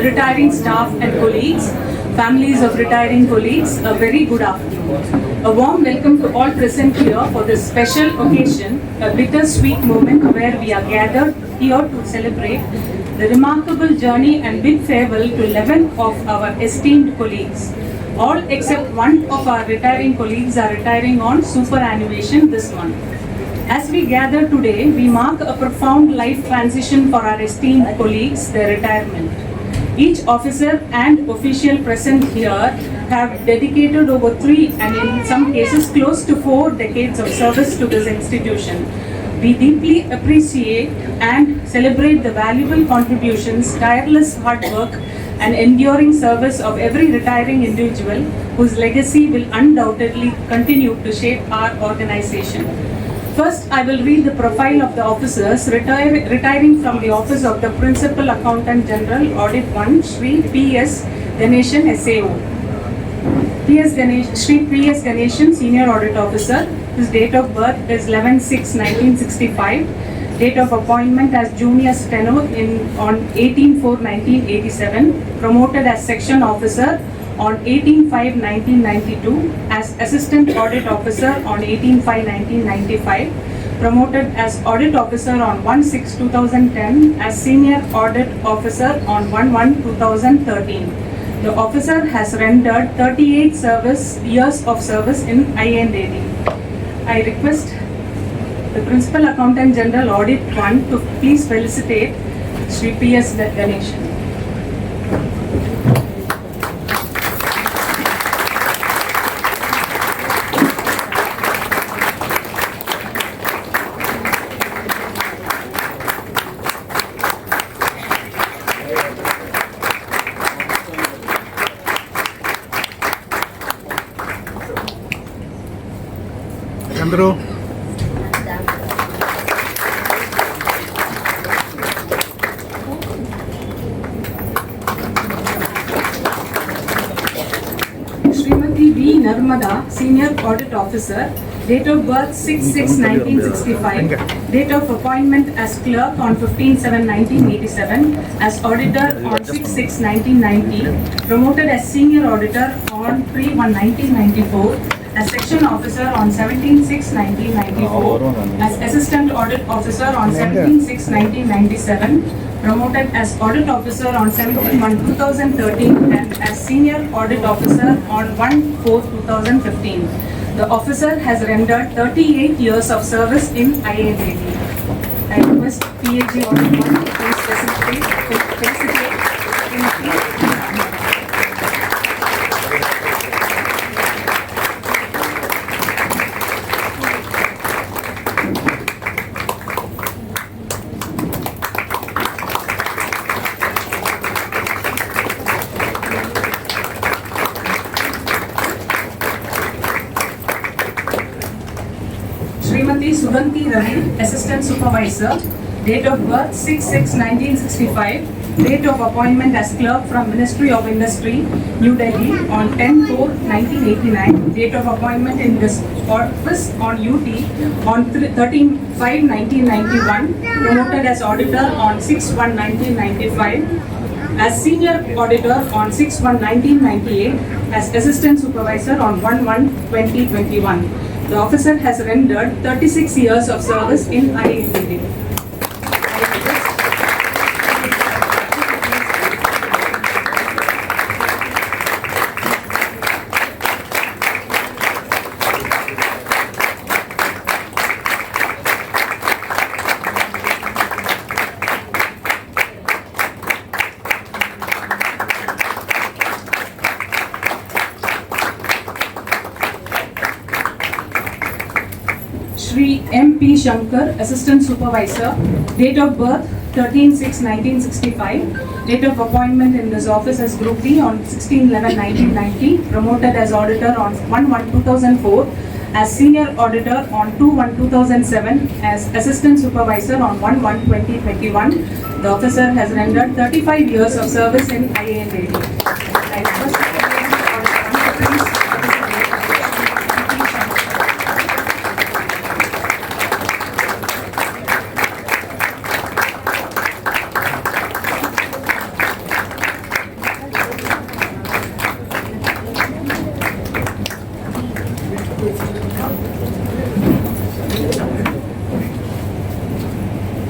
retiring staff and colleagues, families of retiring colleagues, a very good afternoon. A warm welcome to all present here for this special occasion, a bittersweet moment where we are gathered here to celebrate the remarkable journey and bid farewell to 11 of our esteemed colleagues. All except one of our retiring colleagues are retiring on superannuation this month. As we gather today, we mark a profound life transition for our esteemed colleagues, their retirement. Each officer and official present here have dedicated over 3 and in some cases close to 4 decades of service to this institution. We deeply appreciate and celebrate the valuable contributions, tireless hard work, and enduring service of every retiring individual whose legacy will undoubtedly continue to shape our organization. First, I will read the profile of the officers retiring from the office of the Principal Accountant General, Audit 1, Shri P.S. Ganeshan, SAO. Shri P.S. Ganeshan, Senior Audit Officer. His date of birth is 11/6/1965. Date of appointment as Junior Steno on 18/4/1987. Promoted as Section Officer on 18/5/1992, as Assistant Audit Officer on 18/5/1995, promoted as Audit Officer on 1/6/2010, as Senior Audit Officer on 1/1/2013. The officer has rendered 38 years of service in INDD. I request the Principal Accountant General Audit 1 to please felicitate Shri P.S. Ganeshan. Andrew. Srimati V. Narmada, Senior Audit Officer. Date of birth 6/6/1965. Date of appointment as clerk on 15/7/1987. As auditor on 6/6/1990. Promoted as senior auditor on 3/1/1994. As section officer on 17/6/1994, as assistant audit officer on 17/6/1997, promoted as audit officer on 17/1/2013, and as senior audit officer on 1/4/2015. The officer has rendered 38 years of service in IADD. I request PAG Audit 1 to please felicitate. Srimati Suganti Ravi, Assistant Supervisor. Date of birth 6/6/1965. Date of appointment as clerk from Ministry of Industry, New Delhi on 10/4/1989. Date of appointment in this office on UT on 13/5/1991. Promoted as auditor on 6/1/1995. As senior auditor on 6/1/1998. As assistant supervisor on 1/1/2021. The officer has rendered 36 years of service in IADD. Shri M.P. Shankar, Assistant Supervisor. Date of birth 13/6/1965. Date of appointment in this office as Group D on 16/11/1990. Promoted as auditor on 1/1/2004. As senior auditor on 2/1/2007. As assistant supervisor on 1/1/2021. The officer has rendered 35 years of service in IADD. I request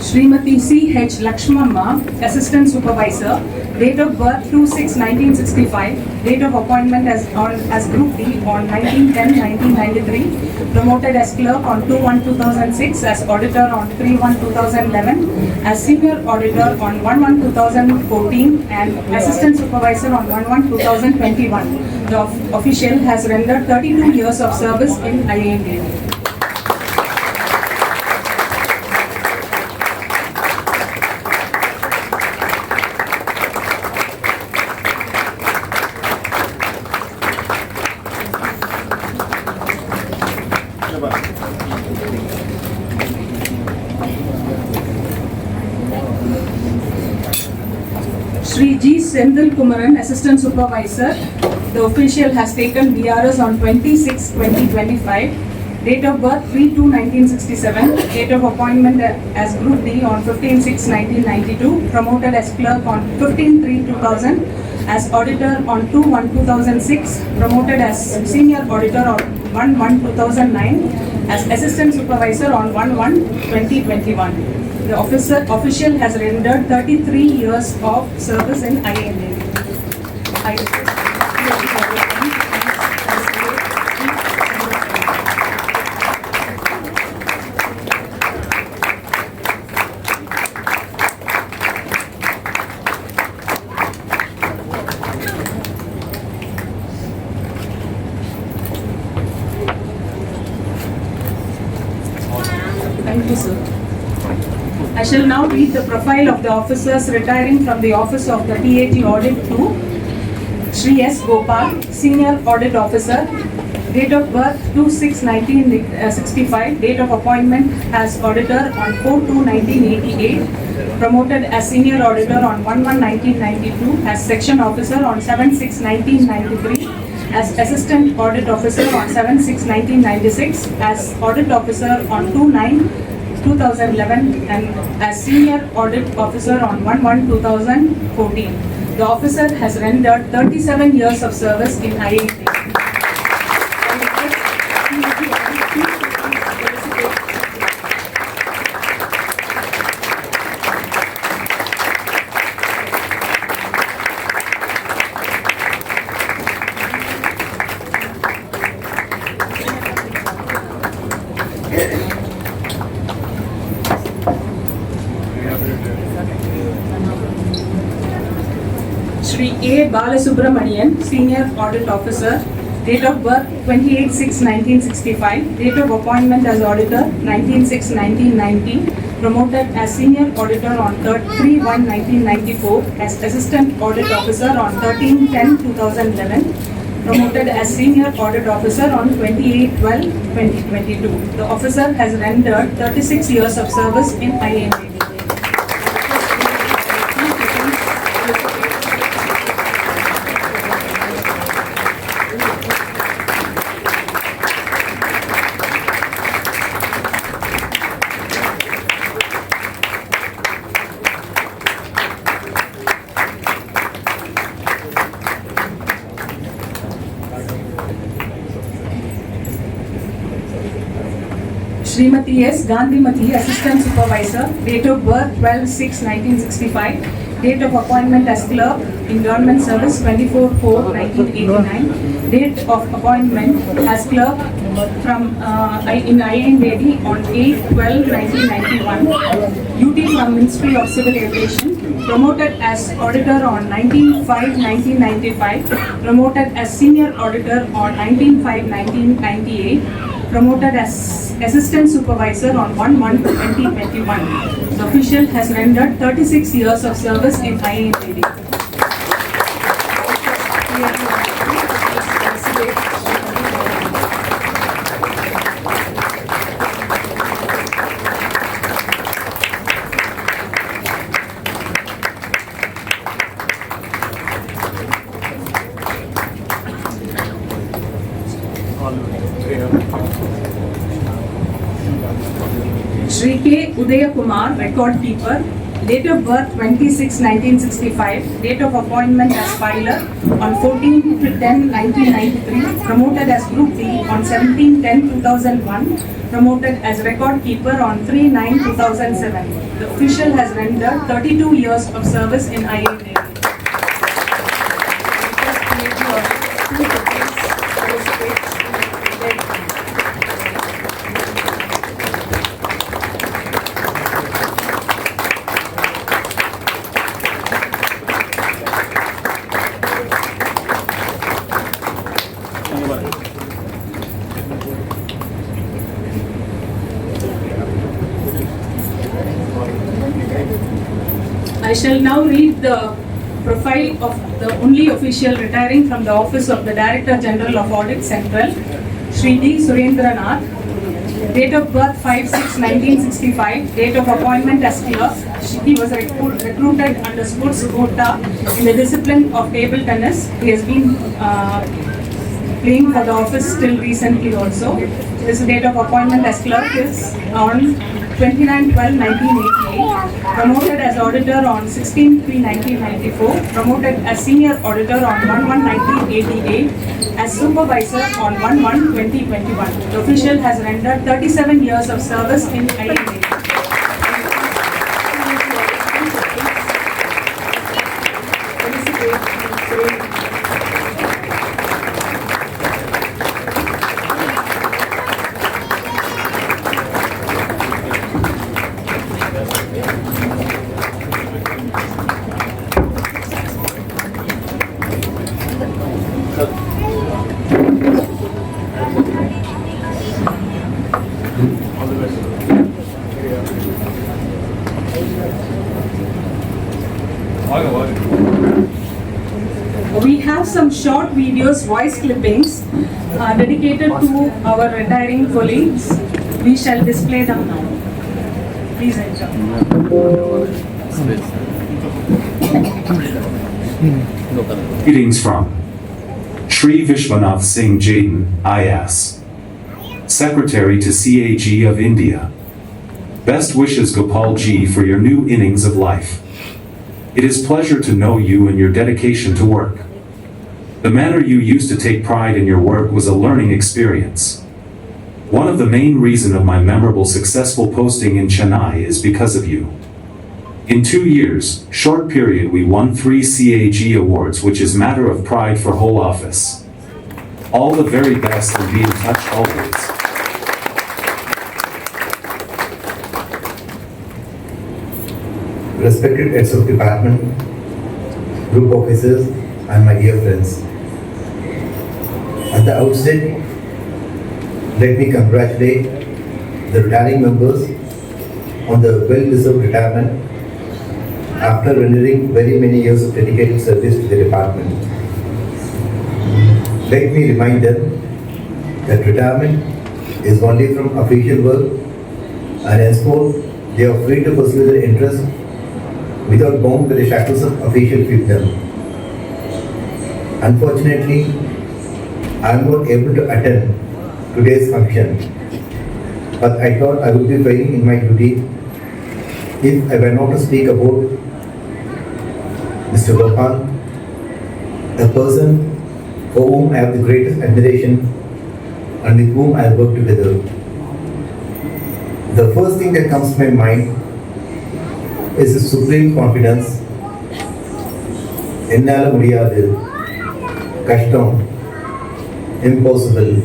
Srimati C.H. Lakshmamma, Assistant Supervisor, date of birth 2/6/1965, date of appointment as Group D on 19/10/1993, promoted as Clerk on 2/1/2006, as Auditor on 3/1/2011, as Senior Auditor on 1/1/2014, and Assistant Supervisor on 1/1/2021. The official has rendered 32 years of service in IAMA. Shri G. Sendil Kumaran, Assistant Supervisor. The official has taken DRS on 26/2025. Date of birth 3/2/1967. Date of appointment as Group D on 15/6/1992. Promoted as Clerk on 15/3/2000. As Auditor on 2/1/2006. Promoted as Senior Auditor on 1/1/2009. As Assistant Supervisor on 1/1/2021. The official has rendered 33 years of service in IAMA. Thank you, sir. I shall now read the profile of the officers retiring from the office of the TAT Audit to Shri S. Gopal, Senior Audit Officer, date of birth 2/6/1965, date of appointment as Auditor on 4/2/1988, promoted as Senior Auditor on 1/1/1992, as Section Officer on 7/6/1993, as Assistant Audit Officer on 7/6/1996, as Audit Officer on 2/9/2011, and as Senior Audit Officer on 1/1/2014. The officer has rendered 37 years of service in IAT. Shri A. Balasubramanian, Senior Audit Officer, date of birth 28/6/1965, date of appointment as Auditor 19/6/1990, promoted as Senior Auditor on 3/1/1994, as Assistant Audit Officer on 13/10/2011, promoted as Senior Audit Officer on 28/12/2022. The officer has rendered 36 years of service in IAMA. Srimati S. Gandhimati, Assistant Supervisor, date of birth 12/6/1965, date of appointment as Clerk in Government Service 24/4/1989, date of appointment as Clerk from in INVD on 8/12/1991, duty from Ministry of Civil Aviation, promoted as Auditor on 19/5/1995, promoted as Senior Auditor on 19/5/1998, promoted as Assistant Supervisor on 1/1/2021. The official has rendered 36 years of service in IAMD. Shri K. Udayakumar, Record Keeper, Date of birth 26/1965. Date of appointment as filer on 14/10/1993. Promoted as Group D on 17/10/2001. Promoted as record keeper on 3/9/2007. The official has rendered 32 years of service in IAA Navy. I shall now read the profile of the only official retiring from the office of the Director General of Audit Central, Shri D. Surendranath. Date of birth 5/6/1965. Date of appointment as clerk. He was recruited under sports quota in the discipline of table tennis. He has been playing for the office till recently also. His date of appointment as clerk is on 29/12/1988. Promoted as auditor on 16/3/1994. Promoted as senior auditor on 1/1/1988. As supervisor on 1/1/2021. The official has rendered 37 years of service in IAA. We have some short videos, voice clippings dedicated to our retiring colleagues. We shall display them now. Please enjoy. Greetings from Shri Vishwanath Singh Jaden, IAS, Secretary to CAG of India. Best wishes Gopal Ji for your new innings of life. It is pleasure to know you and your dedication to work. The manner you used to take pride in your work was a learning experience. One of the main reasons of my memorable successful posting in Chennai is because of you. In 2 years, short period, we won 3 CAG awards, which is matter of pride for whole office. All the very best and be in touch always. Respected heads of department, group officers, and my dear friends. At the outset, let me congratulate the retiring members on the well-deserved retirement after rendering very many years of dedicated service to the department. Let me remind them that retirement is only from official work, and henceforth they are free to pursue their interests without bound by the shackles of official fiefdom. Unfortunately, I am not able to attend today's function, but I thought I would be failing in my duty if I were not to speak about Mr. Gopal, a person for whom I have the greatest admiration and with whom I have worked together. The first thing that comes to my mind is the supreme confidence. Ennala mudiyadu, kashtam, impossible.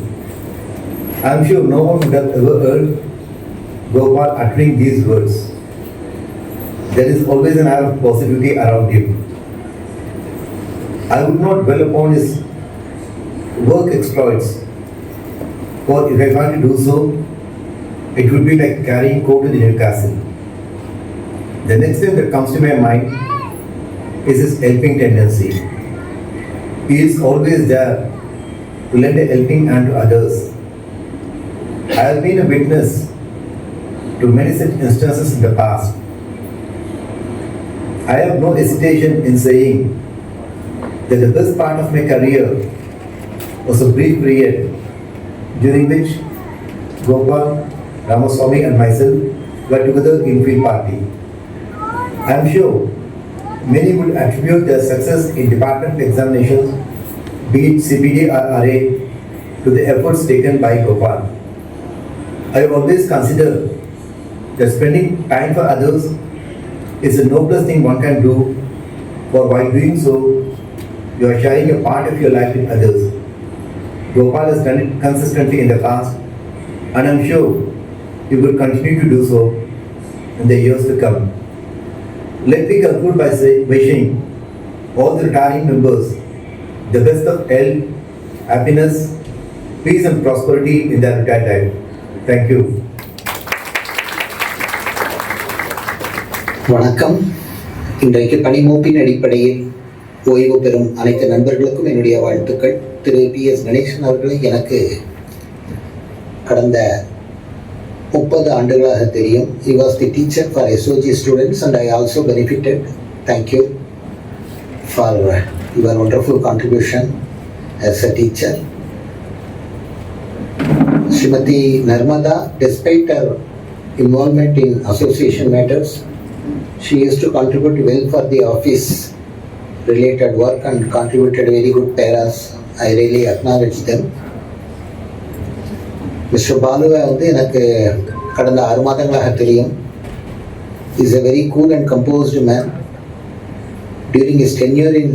I am sure no one would have ever heard Gopal uttering these words. There is always an air of possibility around him. I would not dwell upon his work exploits, for if I were to do so, it would be like carrying coal to the Newcastle. The next thing that comes to my mind is his helping tendency. He is always there to lend a helping hand to others. I have been a witness to many such instances in the past. I have no hesitation in saying that the best part of my career was a brief period during which Gopal, Ramaswamy and myself were together in field party. I am sure many would attribute their success in department examinations, be it CPD or RA, to the efforts taken by Gopal. I have always considered that spending time for others is the noblest thing one can do, for while doing so, you are sharing a part of your life with others. Gopal has done it consistently in the past, and I am sure he will continue to do so in the years to come. Let me conclude by wishing all the retiring members the best of health, happiness, peace and prosperity in their retired life. Thank you. வணக்கம். இன்றைக்கு பணிமூப்பின் அடிப்படையில் ஓய்வு பெறும் அனைத்து நண்பர்களுக்கும் என்னுடைய வாழ்த்துக்கள். திரு PS Ganesan அவர்களை எனக்கு கடந்த 30 ஆண்டுகளாக தெரியும். He was the teacher for SOG students and I also benefited. Thank you for your wonderful contribution as a teacher. Srimati Narmada, despite her involvement in association matters, she used to contribute well for the office related work and contributed very good paras. I really acknowledge them. Mr. Baluவை வந்து எனக்கு கடந்த 6 மாதங்களாக தெரியும். He is a very cool and composed man. During his tenure in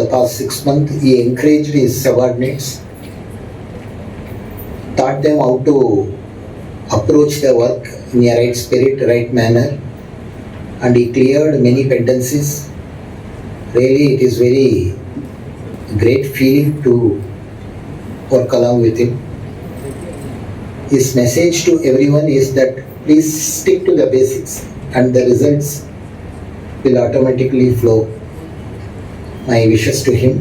the past 6 months, he encouraged his subordinates, taught them how to approach their work in a right spirit, right manner, and he cleared many pendencies. Really, it is very great feeling to work along with him. His message to everyone is that please stick to the basics and the results will automatically flow. My wishes to him.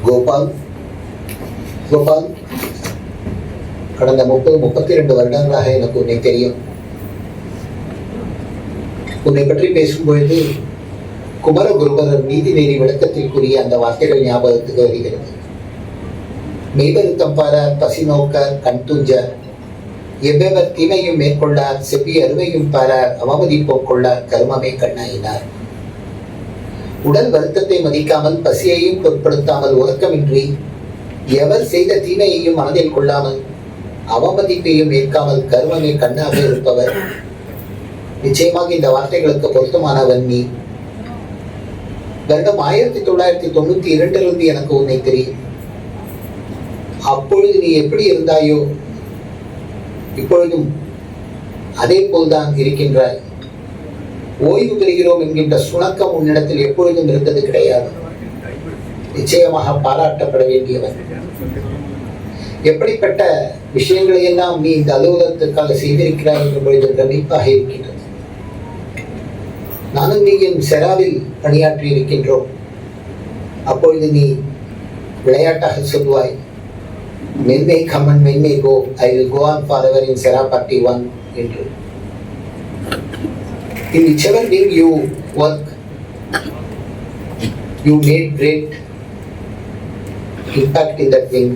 Gopal, கடந்த 32 வருடங்களாக எனக்கு உன்னை தெரியும். உன்னை பற்றி பேசும்பொழுது குமரகுருபரர் நீதிநெறி விளக்கத்திற்குரிய அந்த வார்த்தைகள் ஞாபகத்துக்கு வருகிறது. மெய்வருத்தம் பாரார், பசி நோக்கார், கண் துஞ்சார், எவ்வெவர் தீமையும் மேற்கொள்ளார், செப்பி அருமையும் பாரார், அவமதி போக்கொள்ளார், கருமமே கண்ணாயினார். உடல் வருத்தத்தை மதிக்காமல், பசியையும் பொருட்படுத்தாமல், உறக்கமின்றி, எவர் செய்த தீமையையும் மனதில் கொள்ளாமல், அவமதிப்பையும் ஏற்காமல், கருமமே கண்ணாக இருப்பவர். நிச்சயமாக இந்த வார்த்தைகளுக்கு பொருத்தமானவன் நீ. வருடம் 1992 எனக்கு உன்னை தெரியும். அப்பொழுது நீ எப்படி இருந்தாயோ இப்பொழுதும் அதே போல்தான் இருக்கின்றாய். ஓய்வு பெறுகிறோம் என்கின்ற சுணக்கம் உன்னிடத்தில் எப்பொழுதும் இருந்தது கிடையாது. நிச்சயமாக பாராட்டப்பட வேண்டியவன். எப்படிப்பட்ட விஷயங்களை எல்லாம் நீ இந்த அலுவலகத்திற்காக செய்திருக்கிறாய் என்ற பொழுது பிரமிப்பாக இருக்கின்றது. நானும் நீயும் செராவில் பணியாற்றி இருக்கின்றோம். அப்பொழுது நீ விளையாட்டாக சொல்வாய், men may come and men may go, I will go on forever in Sera Party 1 என்று. In whichever wing you work, you made great impact in that wing.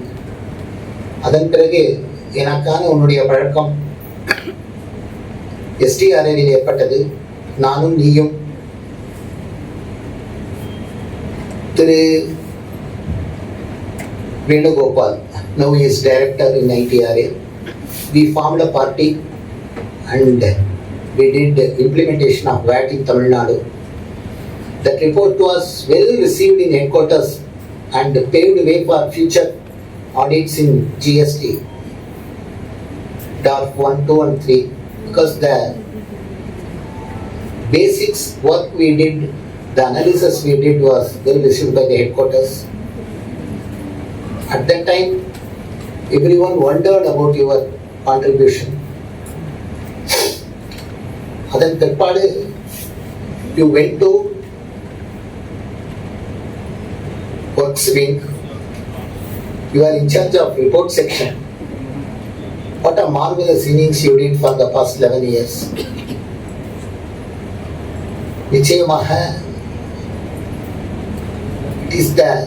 அதன் பிறகு எனக்கான உன்னுடைய பழக்கம் STRAவில் ஏற்பட்டது. நானும் நீயும் திரு Venugopal, now he is director in ITRA. We formed a party and we did implementation of VAT in Tamil Nadu. That report was well received in headquarters and paved way for future audits in GST, DARF 1, 2 and 3, because the basics work we did, the analysis we did was well received by the headquarters. At that time, everyone wondered about your contribution. அதன் பிற்பாடு you went to works wing. You are in charge of report section. What a marvelous innings you did for the past 11 years. நிச்சயமாக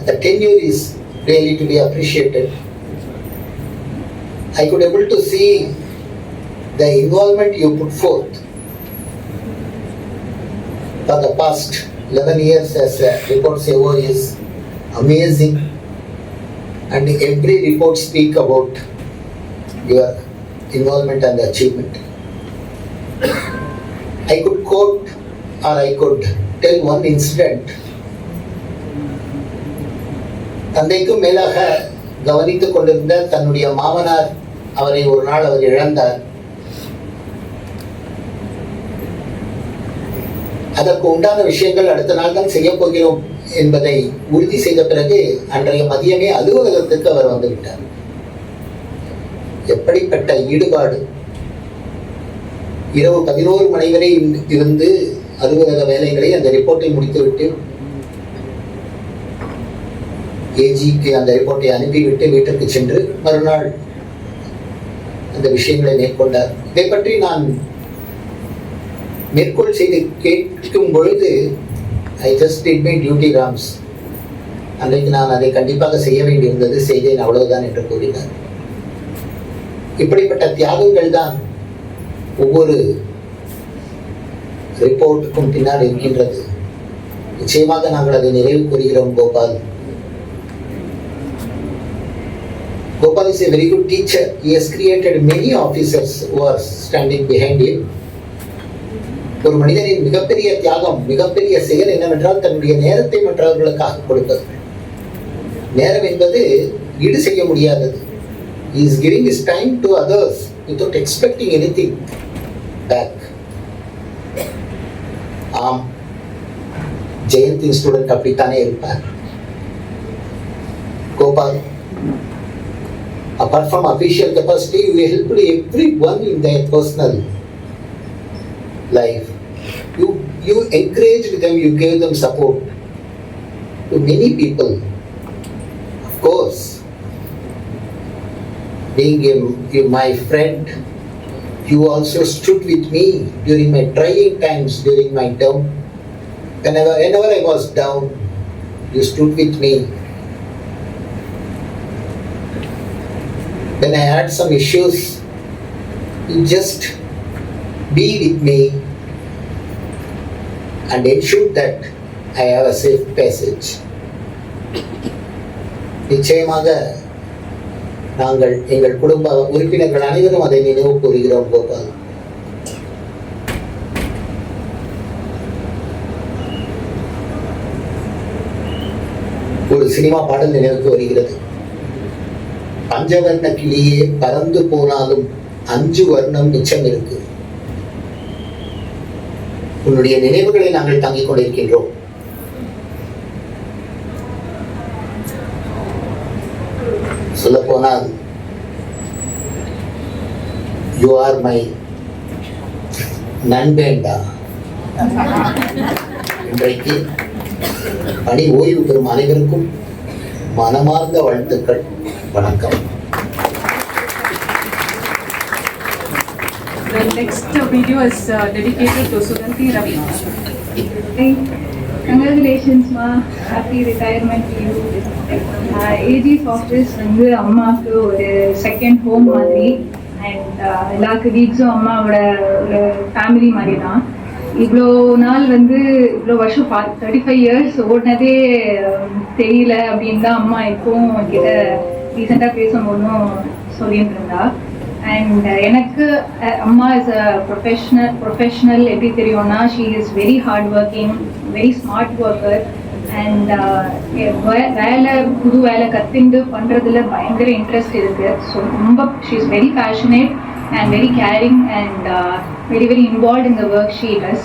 the tenure is really to be appreciated. I could able to see the involvement you put forth for the past 11 years as a report saver is amazing, and every report speak about your involvement and achievement. I could quote or I could tell one incident. தந்தைக்கும் மேலாக கவனித்துக் கொண்டிருந்த தன்னுடைய மாமனார் அவரை ஒரு நாள் அவர் இழந்தார். அதற்கு உண்டான விஷயங்கள் அடுத்த நாள் தான் செய்ய போகிறோம் என்பதை உறுதி செய்த பிறகு அன்றைய மதியமே அலுவலகத்திற்கு அவர் வந்துவிட்டார். எப்படிப்பட்ட ஈடுபாடு! இரவு 11 மணி வரை இருந்து அலுவலக வேலைகளை அந்த ரிப்போர்ட்டை முடித்துவிட்டு ஏஜிக்கு அந்த ரிப்போர்ட்டை அனுப்பிவிட்டு வீட்டிற்கு சென்று மறுநாள் அந்த விஷயங்களை மேற்கொண்டார். இதை பற்றி நான் மேற்கோள் செய்து கேட்கும் பொழுது I just did my duty rams. அன்றைக்கு நான் அதை கண்டிப்பாக செய்ய வேண்டியிருந்தது, செய்தேன், அவ்வளவுதான் என்று கூறினார். இப்படிப்பட்ட தியாகங்கள் தான் ஒவ்வொரு ரிப்போர்ட்டுக்கும் பின்னால் இருக்கின்றது. நிச்சயமாக நாங்கள் அதை நிறைவு கூறுகிறோம். Gopal is a very good teacher. He has created many officers who are standing behind him. ஒரு மனிதனின் மிகப்பெரிய தியாகம், மிகப்பெரிய செயல் என்னவென்றால் தன்னுடைய நேரத்தை மற்றவர்களுக்காக கொடுப்பது. நேரம் என்பது ஈடு செய்ய முடியாதது. He is giving his time to others without expecting anything back. ஆம், ஜெயந்தின் ஸ்டூடெண்ட் அப்படித்தானே இருப்பார். Gopal, apart from official capacity, you helped everyone in their personal life. You encouraged them, you gave them support to many people. Of course, being my friend, you also stood with me during my trying times, during my down. Whenever I was down, you stood with me. When I had some issues, you just be with me and ensure that I have a safe passage. நிச்சயமாக நாங்கள் எங்கள் குடும்ப உறுப்பினர்கள் அனைவரும் அதை நினைவு கூறுகிறோம். கோபால், ஒரு சினிமா பாடல் நினைவுக்கு வருகிறது. பஞ்சவர்ண கிளியே பறந்து போனாலும் 5 வர்ணம் மிச்சம் இருக்கு. உன்னுடைய நினைவுகளை நாங்கள் தாங்கிக் கொண்டிருக்கின்றோம். சொல்ல போனால் யூ ஆர் மை நண்பேண்டா. இன்றைக்கு பணி ஓய்வு பெறும் அனைவருக்கும் மனமார்ந்த வாழ்த்துக்கள். வணக்கம். The next video is dedicated to Suganti Ravi. Congratulations ma, happy retirement to you. AG's office வந்து அம்மாவுக்கு ஒரு செகண்ட் ஹோம் மாதிரி, அண்ட் எல்லா கலீக்ஸும் அம்மாவோட ஒரு ஃபேமிலி மாதிரி தான். இவ்வளோ நாள் வந்து இவ்வளோ வருஷம் 35 years ஓடினதே தெரியல அப்படின்னு தான் அம்மா இப்போவும் கிட்ட ரீசெண்டாக பேசும்போதும் சொல்லிட்டு இருந்தா. அண்ட் எனக்கு அம்மா இஸ் அ ப்ரொஃபஷனல் எப்படி தெரியும்னா, she is very hard working, very smart worker. And புது வேலை கற்றுண்டு பண்ணுறதுல பயங்கர இன்ட்ரெஸ்ட் இருக்குது. ஸோ ரொம்ப she is very passionate and very caring and very involved in the work she does.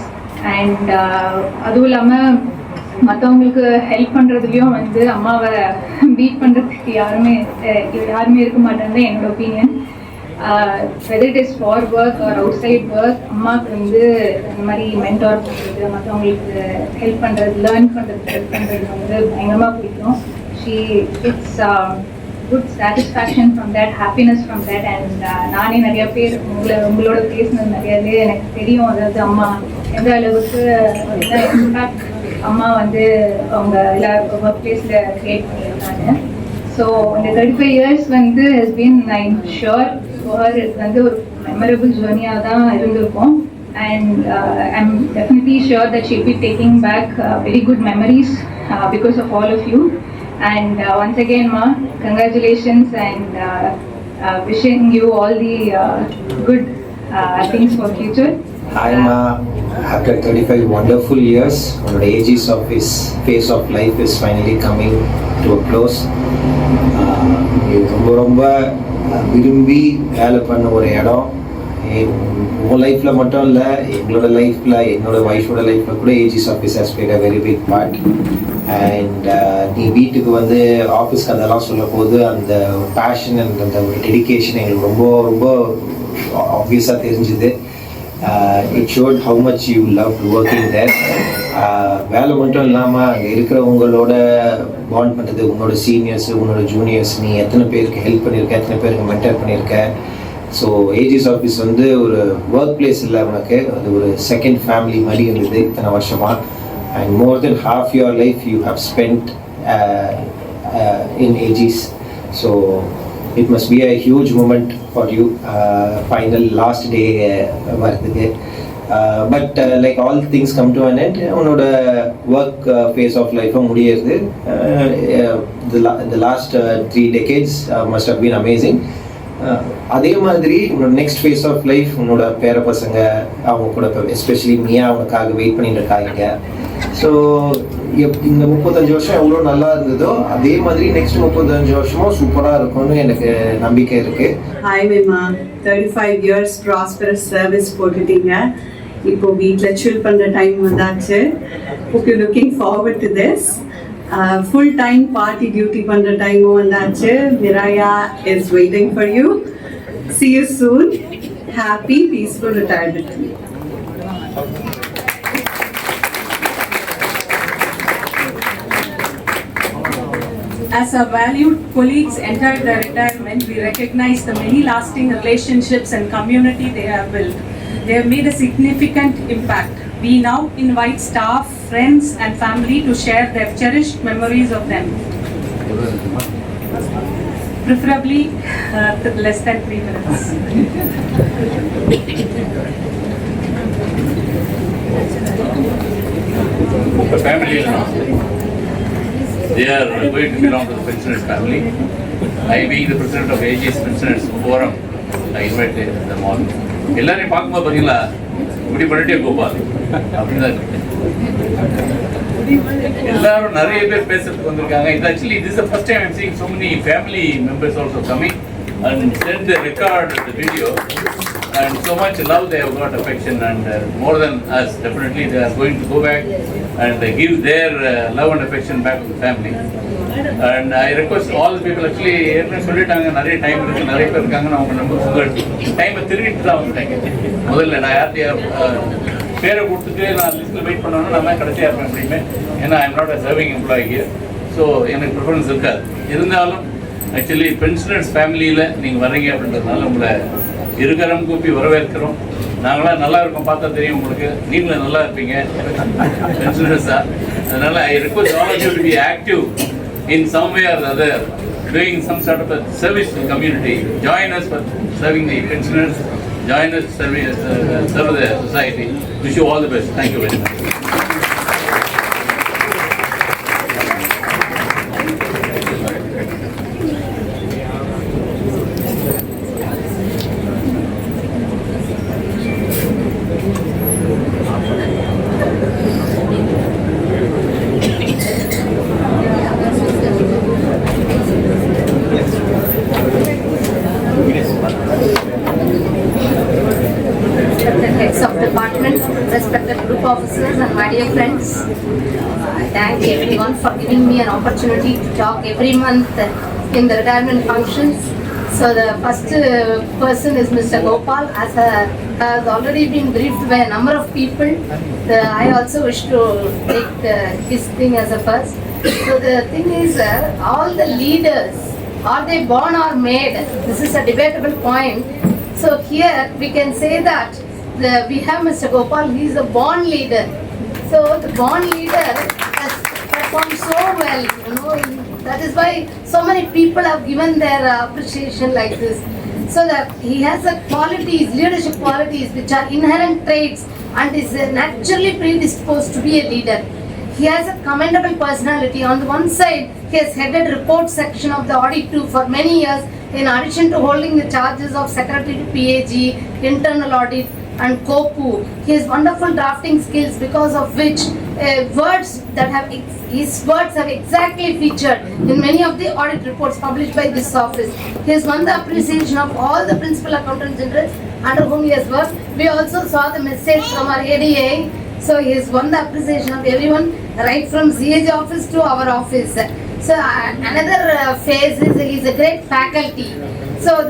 And அதுவும் இல்லாமல் மற்றவங்களுக்கு ஹெல்ப் பண்ணுறதுலையும் வந்து அம்மாவை பீட் பண்ணுறதுக்கு யாருமே இருக்க மாட்டேன்னு என்னோட opinion. whether it is for work or outside work, அம்மாவுக்கு வந்து இந்த மாதிரி மென்டார் பண்ணுறது, மற்றவங்களுக்கு ஹெல்ப் பண்ணுறது, லேர்ன் பண்ணுறது, ஹெல்ப் பண்ணுறது வந்து பயங்கரமாக பிடிக்கும். It's good satisfaction from that, happiness from that. And நானே நிறைய பேர் உங்களோட பேசினது நிறையாவே எனக்கு தெரியும். அதாவது அம்மா எந்த அளவுக்கு இம்பேக்ட் அம்மா வந்து அவங்க எல்லா ஒர்க் பிளேஸில் க்ரியேட் பண்ணியிருக்காங்க. ஸோ இந்த 35 years வந்து has been, I am sure for, இது வந்து ஒரு மெமரபிள் ஜேர்னியாக தான் இருந்திருக்கும். and I'm definitely sure that she'll be taking back very good memories because of all of you. And once again, Ma, congratulations and wishing you all the good things for future. Hi Ma, after 35 wonderful years, one of the ages of his phase of life is finally coming to a close. ரொம்ப ரொம்ப விரும்பி வேலை பண்ண ஒரு இடம். உங்கள் லைஃப்பில் மட்டும் இல்லை, எங்களோட லைஃப்பில், என்னோட ஒய்ஃபோட லைஃப்பில் கூட AG's office has played a very big part. And நீ வீட்டுக்கு வந்து ஆஃபீஸ்க்கு அதெல்லாம் சொல்லும் போது அந்த பேஷன் அண்ட் அந்த டெடிக்கேஷன் எங்களுக்கு ரொம்ப ரொம்ப ஆப்வியஸாக தெரிஞ்சுது. It showed how much you loved working there. வேலை மட்டும் இல்லாமல் அங்கே இருக்கிறவங்களோட பாண்ட் பண்ணுறது, உன்னோட சீனியர்ஸ், உன்னோட ஜூனியர்ஸ், நீ எத்தனை பேருக்கு ஹெல்ப் பண்ணியிருக்க, எத்தனை பேருக்கு மென்டர் பண்ணியிருக்க. ஸோ ஏஜிஸ் ஆஃபீஸ் வந்து ஒரு ஒர்க் பிளேஸ் இல்லை உனக்கு, அது ஒரு செகண்ட் ஃபேமிலி மாதிரி இருந்தது இத்தனை வருஷமாக. And more then half your life you have spent in AGs. So it must be a huge moment for you. Final last day வருதுக்கு. But like all things come to an end, உன்னோட work phase of life முடியிறது. The last 3 decades must have been amazing. அதே மாதிரி உன்னோட next phase of life, உன்னோட பேர பசங்க அவங்க கூட especially மியா உனக்காக வெயிட் பண்ணிட்டு இருக்காங்க. ஸோ இந்த 35 வருஷம் எவ்வளோ நல்லா இருந்ததோ அதே மாதிரி நெக்ஸ்ட் 35 வருஷமும் சூப்பராக இருக்கும்னு எனக்கு நம்பிக்கை இருக்கு. ஹாய் மேமா, 35 இயர்ஸ் ப்ராஸ்பரஸ் சர்வீஸ் போட்டுட்டீங்க. இப்போ வீட்டில் சில் பண்ணுற டைம் வந்தாச்சு. Okay, looking forward to this. Full time party duty பண்ணுற டைமும் வந்தாச்சு. Miraya is waiting for you. See you soon. Happy, peaceful retirement. As our valued colleagues enter their retirement, we recognize the many lasting relationships and community they have built. They have made a significant impact. We now invite staff, friends and family to share their cherished memories of them. Preferably less than 3 minutes. The family is not. They are going to belong to the pensioners family. I, being the president of AG's Pensioners Forum, I invite them all. எல்லாரையும் பார்க்கும்போது பார்த்தீங்களா, இப்படி பண்ணிட்டே கோபால் அப்படிதான் எல்லாரும் நிறைய பேர் பேசுறதுக்கு வந்திருக்காங்க. இது actually this is the first time I'm seeing so many family members also coming and send the record the video, and so much love they have got, affection, and more than us, definitely they are going to go back and give their love and affection back to the family. And I request all the people, actually ஏற்கனவே சொல்லிட்டாங்க நிறைய time இருக்கு, நிறைய பேர் இருக்காங்கன்னு அவங்க நம்ம டைமை திருடிட்டு தான் வந்துட்டாங்க. முதல்ல நான் யார்கிட்ட பேரை கொடுத்துட்டு நான் லிஸ்ட்டில் வெயிட் பண்ணோன்னா நான் தான் கடைசியாக இருப்பேன் அப்படிமே. ஏன்னா I am not a serving employee here. So எனக்கு ப்ரிஃபரன்ஸ் இருக்காது. இருந்தாலும் ஆக்சுவலி பென்ஷனர்ஸ் ஃபேமிலியில் நீங்கள் வர்றீங்க அப்படின்றதுனால உங்களை இருக்கரம் கூப்பி வரவேற்கிறோம். நாங்களாம் நல்லா இருக்கோம், பார்த்தா தெரியும் உங்களுக்கு, நீங்களும் நல்லா இருப்பீங்க பென்ஷனர்ஸாக. அதனால் I request all of you to be active in some way or the other, doing some sort of a service to the community. Join us for serving the pensioners, join us serve the society. Wish you all the best. Thank you very much. Respected group officers and my dear friends, I thank everyone for giving me an opportunity to talk every month in the retirement functions. So the first person is Mr. Gopal, has already been briefed by a number of people. I also wish to take his thing as a first. So the thing is, all the leaders, are they born or made? This is a debatable point. So here we can say that we have Mr. Gopal, he is a born leader. So the born leader has performed so well, you know. That is why so many people have given their appreciation like this. So that he has the qualities, leadership qualities which are inherent traits and is naturally predisposed to be a leader. He has a commendable personality. On the one side, he has headed report section of the Audit 2 for many years, in addition to holding the charges of Secretary to PAG, Internal Audit and COPU. He has wonderful drafting skills, because of which his words have exactly featured in many of the audit reports published by this office. He has won the appreciation of all the principal accountants generals under whom he has worked. We also saw the message from our ADA. So he has won the appreciation of everyone, right from CAG office to our office. So another phase is he is a great faculty. So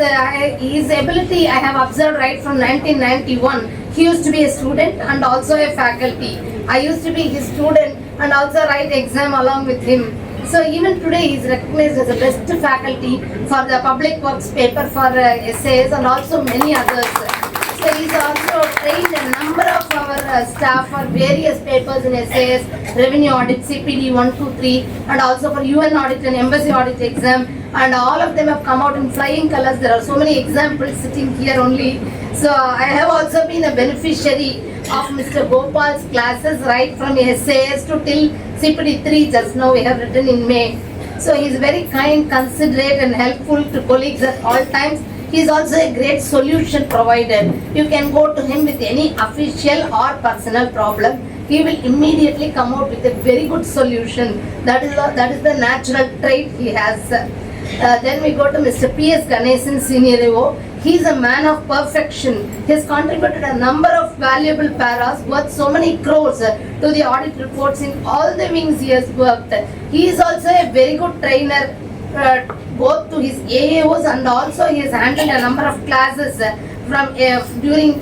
his ability I have observed right from 1991. He used to be a student and also a faculty. I used to be his student and also write exam along with him. So even today he is recognized as the best faculty for the public works paper for essays and also many others. So he is also trained a number of our staff for various papers in essays, revenue audit, CPD 1, 2, 3 and also for UN audit and embassy audit exam, and all of them have come out in flying colors. There are so many examples sitting here only. So I have also been a beneficiary of Mr. Gopal's classes right from essays to till CPD 3 just now we have written in May. So he is very kind, considerate and helpful to colleagues at all times. He is also a great solution provider. You can go to him with any official or personal problem. He will immediately come out with a very good solution. That is the natural trait he has. Then we go to Mr. P.S. Ganesan Senior Evo. He is a man of perfection. He has contributed a number of valuable paras worth so many crores to the audit reports in all the wings he has worked. He is also a very good trainer both to his AAOs and also he has handled a number of classes from during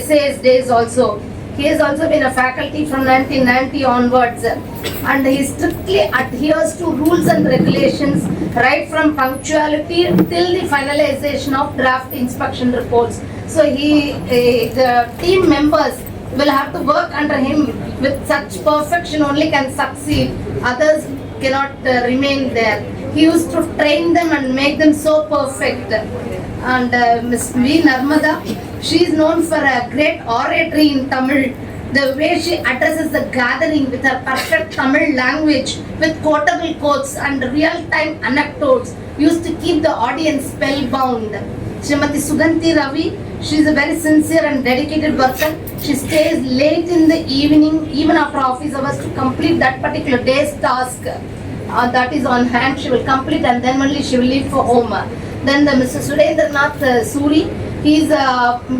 SAS days also. He has also been a faculty from 1990 onwards and he strictly adheres to rules and regulations right from punctuality till the finalization of draft inspection reports. So the team members will have to work under him with such perfection only can succeed. Others cannot remain there. He used to train them and make them so perfect. And Ms. V. Narmada, she is known for a great oratory in Tamil. The way she addresses the gathering with her perfect Tamil language, with quotable quotes and real-time anecdotes, used to keep the audience spellbound. Srimati Suganti Ravi, she is a very sincere and dedicated person. She stays late in the evening, even after office hours, to complete that particular day's task. That is on hand, she will complete and then only she will leave for home. Then the Mr. Surendranath Suri, he is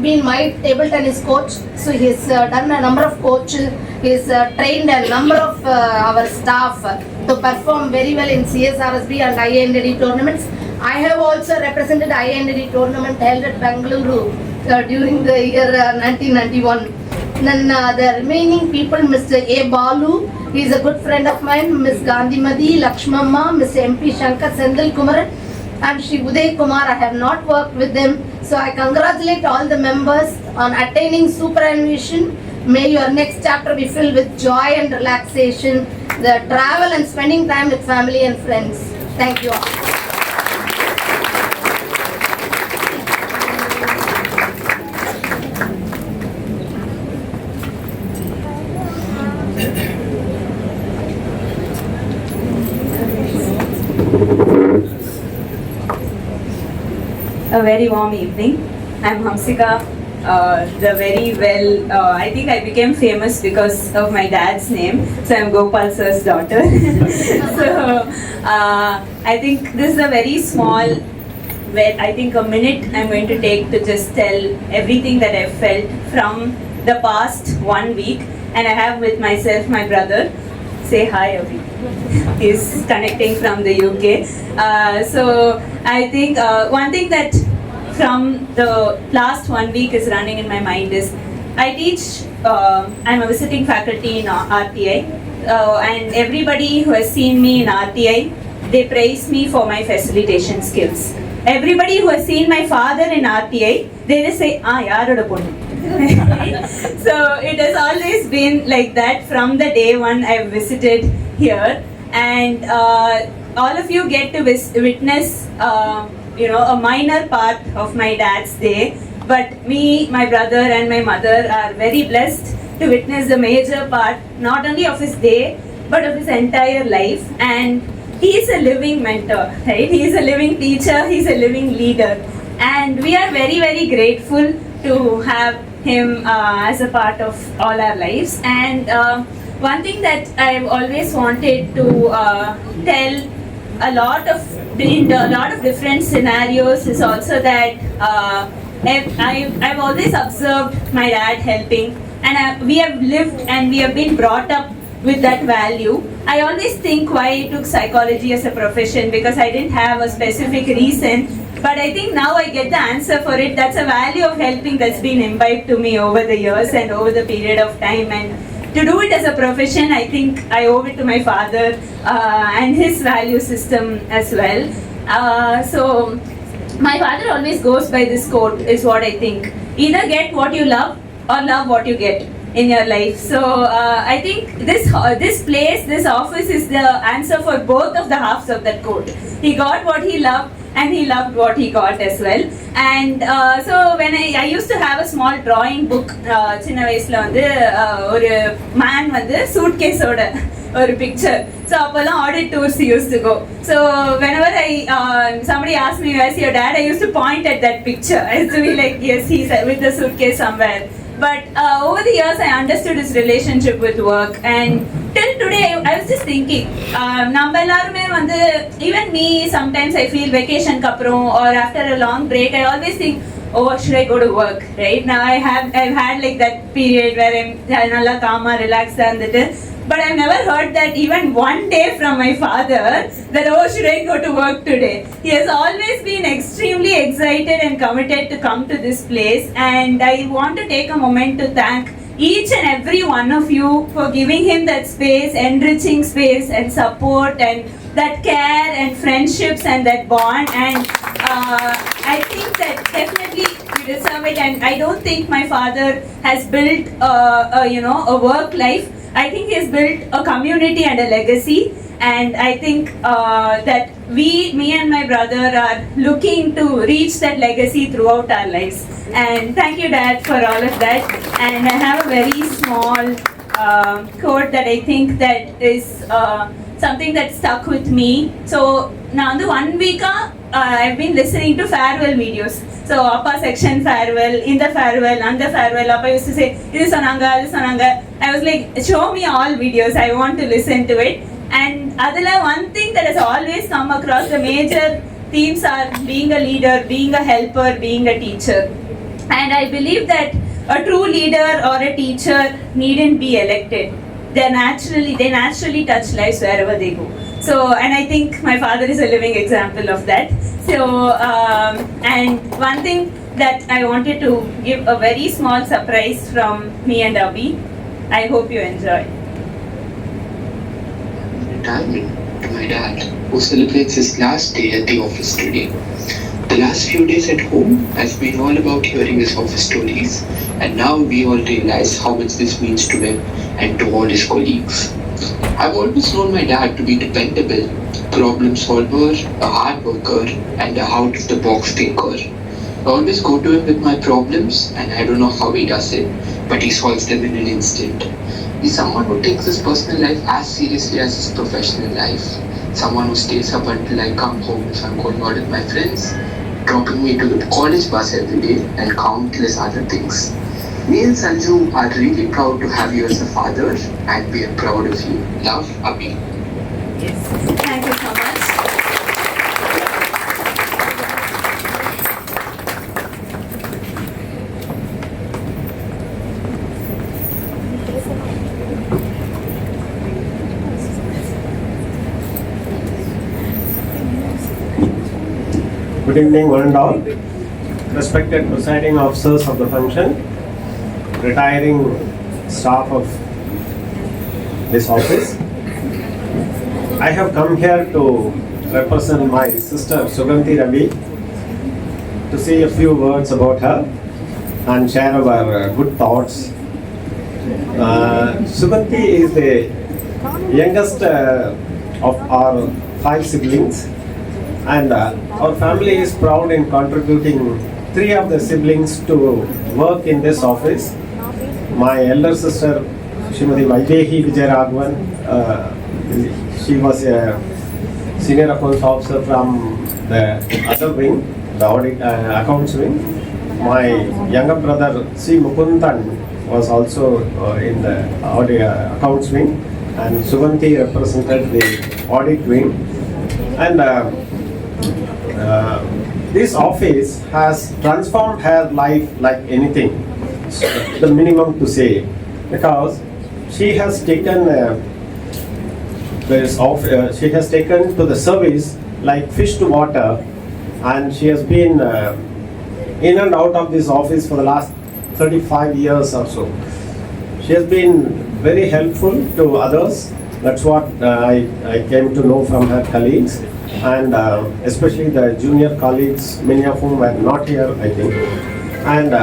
been my table tennis coach, so he has done a number of coaches, he has trained a number of our staff to perform very well in CSRSB and INDD tournaments. I have also represented INDD tournament held at Bengaluru during the year 1991. Then the remaining people, Mr. A. Balu, he is a good friend of mine, Ms. Gandhimati, Lakshmamma, Mr. MP Shankar Sendil Kumaran, and Shri Uday Kumar. I have not worked with them. So I congratulate all the members on attaining superannuation. May your next chapter be filled with joy and relaxation, the travel and spending time with family and friends. Thank you all. A very warm evening. I'm Hamsika. I think I became famous because of my dad's name. So I'm Gopal sir's daughter. So I think this is a very small, I think a minute I'm going to take to just tell everything that I've felt from the past 1 week. And I have with myself my brother. Say hi, Avi. He's connecting from the UK. So I think one thing that from the last 1 week is running in my mind is I teach, I'm a visiting faculty in RTI, and everybody who has seen me in RTI, they praise me for my facilitation skills. Everybody who has seen my father in RTI, they just say, yaroda ponnu. So it has always been like that from the day one I've visited here, and all of you get to witness a minor part of my dad's day. But me, my brother, and my mother are very blessed to witness the major part, not only of his day, but of his entire life. And he is a living mentor, right? He is a living teacher, he is a living leader. And we are very, very grateful to have him as a part of all our lives. And one thing that I've always wanted to tell in a lot of different scenarios is also that I've always observed my dad helping, and we have lived and we have been brought up with that value. I always think why I took psychology as a profession, because I didn't have a specific reason, but I think now I get the answer for it. That's a value of helping that's been imbibed to me over the years and over the period of time. And to do it as a profession, I think I owe it to my father and his value system as well. So my father always goes by this quote, is what I think. Either get what you love or love what you get in your life. So I think this place, this office is the answer for both of the halves of that quote. He got what he loved and he loved what he got as well. And so when I used to have a small drawing book, சின்ன வயசுல வந்து ஒரு man வந்து suitcase ஓட ஒரு picture. So அப்போல்லாம் audit tours used to go. So whenever somebody asked me, where's your dad, I used to point at that picture. I used to be like, yes, he's with the suitcase somewhere. But over the years, I understood his relationship with work, and till today, I was just thinking, even me, sometimes I feel vacation kapro or after a long break, I always think, oh, should I go to work? Right now, I've had like that period where I'm nalla calma, relaxed, and but I've never heard that even one day from my father that, oh, should I go to work today? He has always been extremely excited and committed to come to this place, and I want to take a moment to thank each and every one of you for giving him that space, enriching space and support and that care and friendships and that bond. And I think that definitely you deserve it. And I don't think my father has built a work life. I think he has built a community and a legacy, and I think that me and my brother are looking to reach that legacy throughout our lives. And thank you, Dad, for all of that. And I have a very small quote that I think that is something that stuck with me. So now the 1 week I've been listening to farewell videos. So Appa section farewell, in the farewell, and the farewell, Appa used to say, this Sananga. I was like, show me all videos, I want to listen to it. And Adela, one thing that has always come across, the major themes are being a leader, being a helper, being a teacher. And I believe that a true leader or a teacher needn't be elected. They naturally touch lives wherever they go. So, and I think my father is a living example of that. So, and one thing that I wanted to give a very small surprise from me and Abhi. I hope you enjoy. Retirement to my dad, who celebrates his last day at the office today. The last few days at home has been all about hearing his office stories, and now we all realize how much this means to him and to all his colleagues. I've always known my dad to be dependable, problem solver, a hard worker, and a out-of-the-box thinker. I always go to him with my problems, and I don't know how he does it, but he solves them in an instant. He's someone who takes his personal life as seriously as his professional life. Someone who stays up until I come home if I'm going out with my friends, dropping me to the college bus every day, and countless other things. Me and Sanju are really proud to have you as a father, and we are proud of you. Love, Abhi. Yes, thank you so much. Good evening, one and all. Respected presiding officers of the function, retiring staff of this office. I have come here to represent my sister Suganti Ravi to say a few words about her and share our good thoughts. Suganti is the youngest of our 5 siblings. And our family is proud in contributing 3 of the siblings to work in this office. My elder sister, Srimati Vaidehi Vijayaraghavan, she was a senior accounts officer from the other wing, the audit accounts wing. My younger brother C. Mukundan was also in the audit accounts wing, and Suganti represented the audit wing. And this office has transformed her life like anything, the minimum to say, because she has taken she has taken to the service like fish to water, and she has been in and out of this office for the last 35 years or so. She has been very helpful to others. That's what I came to know from her colleagues, and especially the junior colleagues, many of whom were not here, I think. And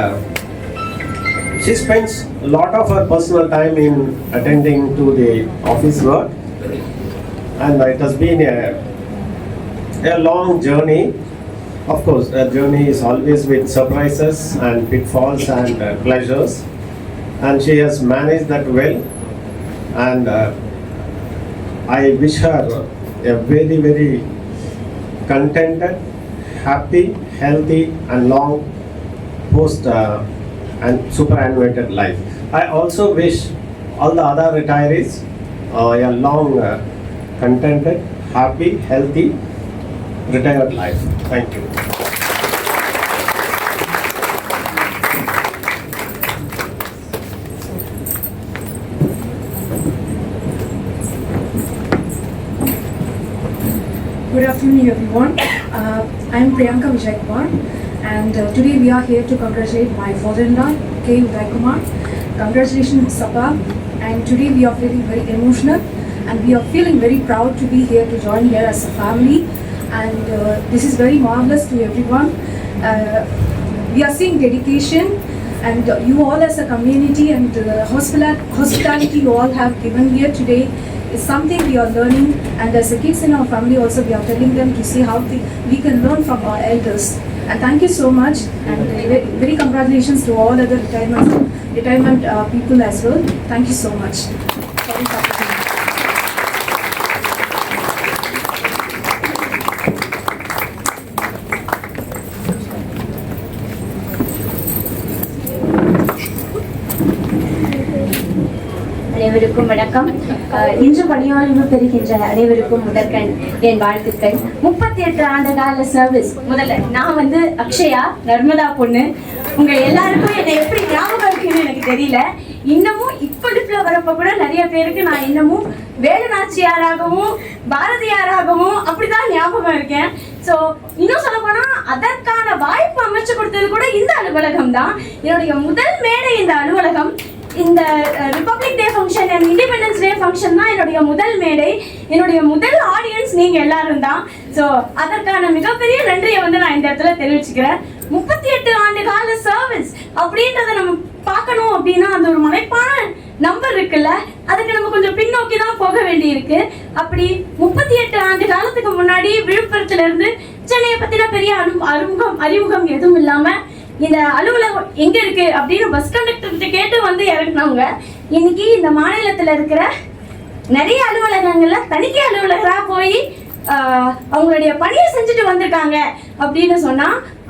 she spends a lot of her personal time in attending to the office work, and it has been a long journey. Of course, a journey is always with surprises and pitfalls and pleasures, and she has managed that well. And I wish her a very, very contented, happy, healthy, and long post and superannuated life. I also wish all the other retirees a long, contented, happy, healthy, retired life. Thank you. Good afternoon, everyone. I am Priyanka Vijaykumar, and today we are here to congratulate my father-in-law, K. Vijaykumar. Congratulations, Sapa. And today we are feeling very emotional, and we are feeling very proud to be here to join here as a family. And this is very marvelous to everyone. We are seeing dedication, and you all as a community and hospitality you all have given here today is something we are learning, and as the kids in our family also we are telling them to see how we can learn from our elders. And thank you so much, and very congratulations to all other retirement people as well. Thank you so much for this opportunity. அனைவருக்கும் வணக்கம். இன்று பணியாளர்கள் பெறுகின்ற அனைவருக்கும் முதற்கண் என் வாழ்த்துக்கள். 38 ஆண்டு கால சர்வீஸ். முதல்ல நான் அக்ஷயா, நர்மதா பொண்ணு. உங்க எல்லாருக்கும் என்னை எப்படி ஞாபகம் இருக்குன்னு எனக்கு தெரியல. இன்னமும் இப்படிப்புல வரப்ப கூட நிறைய பேருக்கு நான் இன்னமும் வேலுநாச்சியாராகவும் பாரதியாராகவும் அப்படிதான் ஞாபகம் இருக்கேன். ஸோ இன்னும் சொல்ல போனா அதற்கான வாய்ப்பு அமைச்சு கொடுத்தது கூட இந்த அலுவலகம் தான். என்னுடைய முதல் மேடை இந்த அலுவலகம். இந்த republic day function and independence day function தான் என்னுடைய முதல் மேடை. என்னுடைய முதல் ஆடியன்ஸ் நீங்க எல்லாரும் தான். ஸோ அதற்கான மிகப்பெரிய நன்றியை நான் இந்த இடத்துல தெரிவிச்சுக்கிறேன். 38 ஆண்டு கால சர்வீஸ் அப்படின்றத நம்ம பார்க்கணும் அப்படின்னா அந்த ஒரு மலைப்பான நம்பர் இருக்குல்ல, அதுக்கு நம்ம கொஞ்சம் பின்னோக்கி தான் போக வேண்டி இருக்கு. அப்படி 38 ஆண்டு காலத்துக்கு முன்னாடி விழுப்புரத்துல இருந்து சென்னையை பத்தின பெரிய அறிமுகம் எதுவும் இல்லாம இந்த அலுவலகம் எங்க இருக்கு அப்படின்னு பஸ் கண்டக்டர் கேட்டு இறங்கினவங்க இன்னைக்கு இந்த மாநிலத்துல இருக்கிற நிறைய அலுவலகங்கள்ல தணிக்கை அலுவலகரா போய் அவங்களுடைய பணியை செஞ்சுட்டு வந்திருக்காங்க அப்படின்னு சொன்னா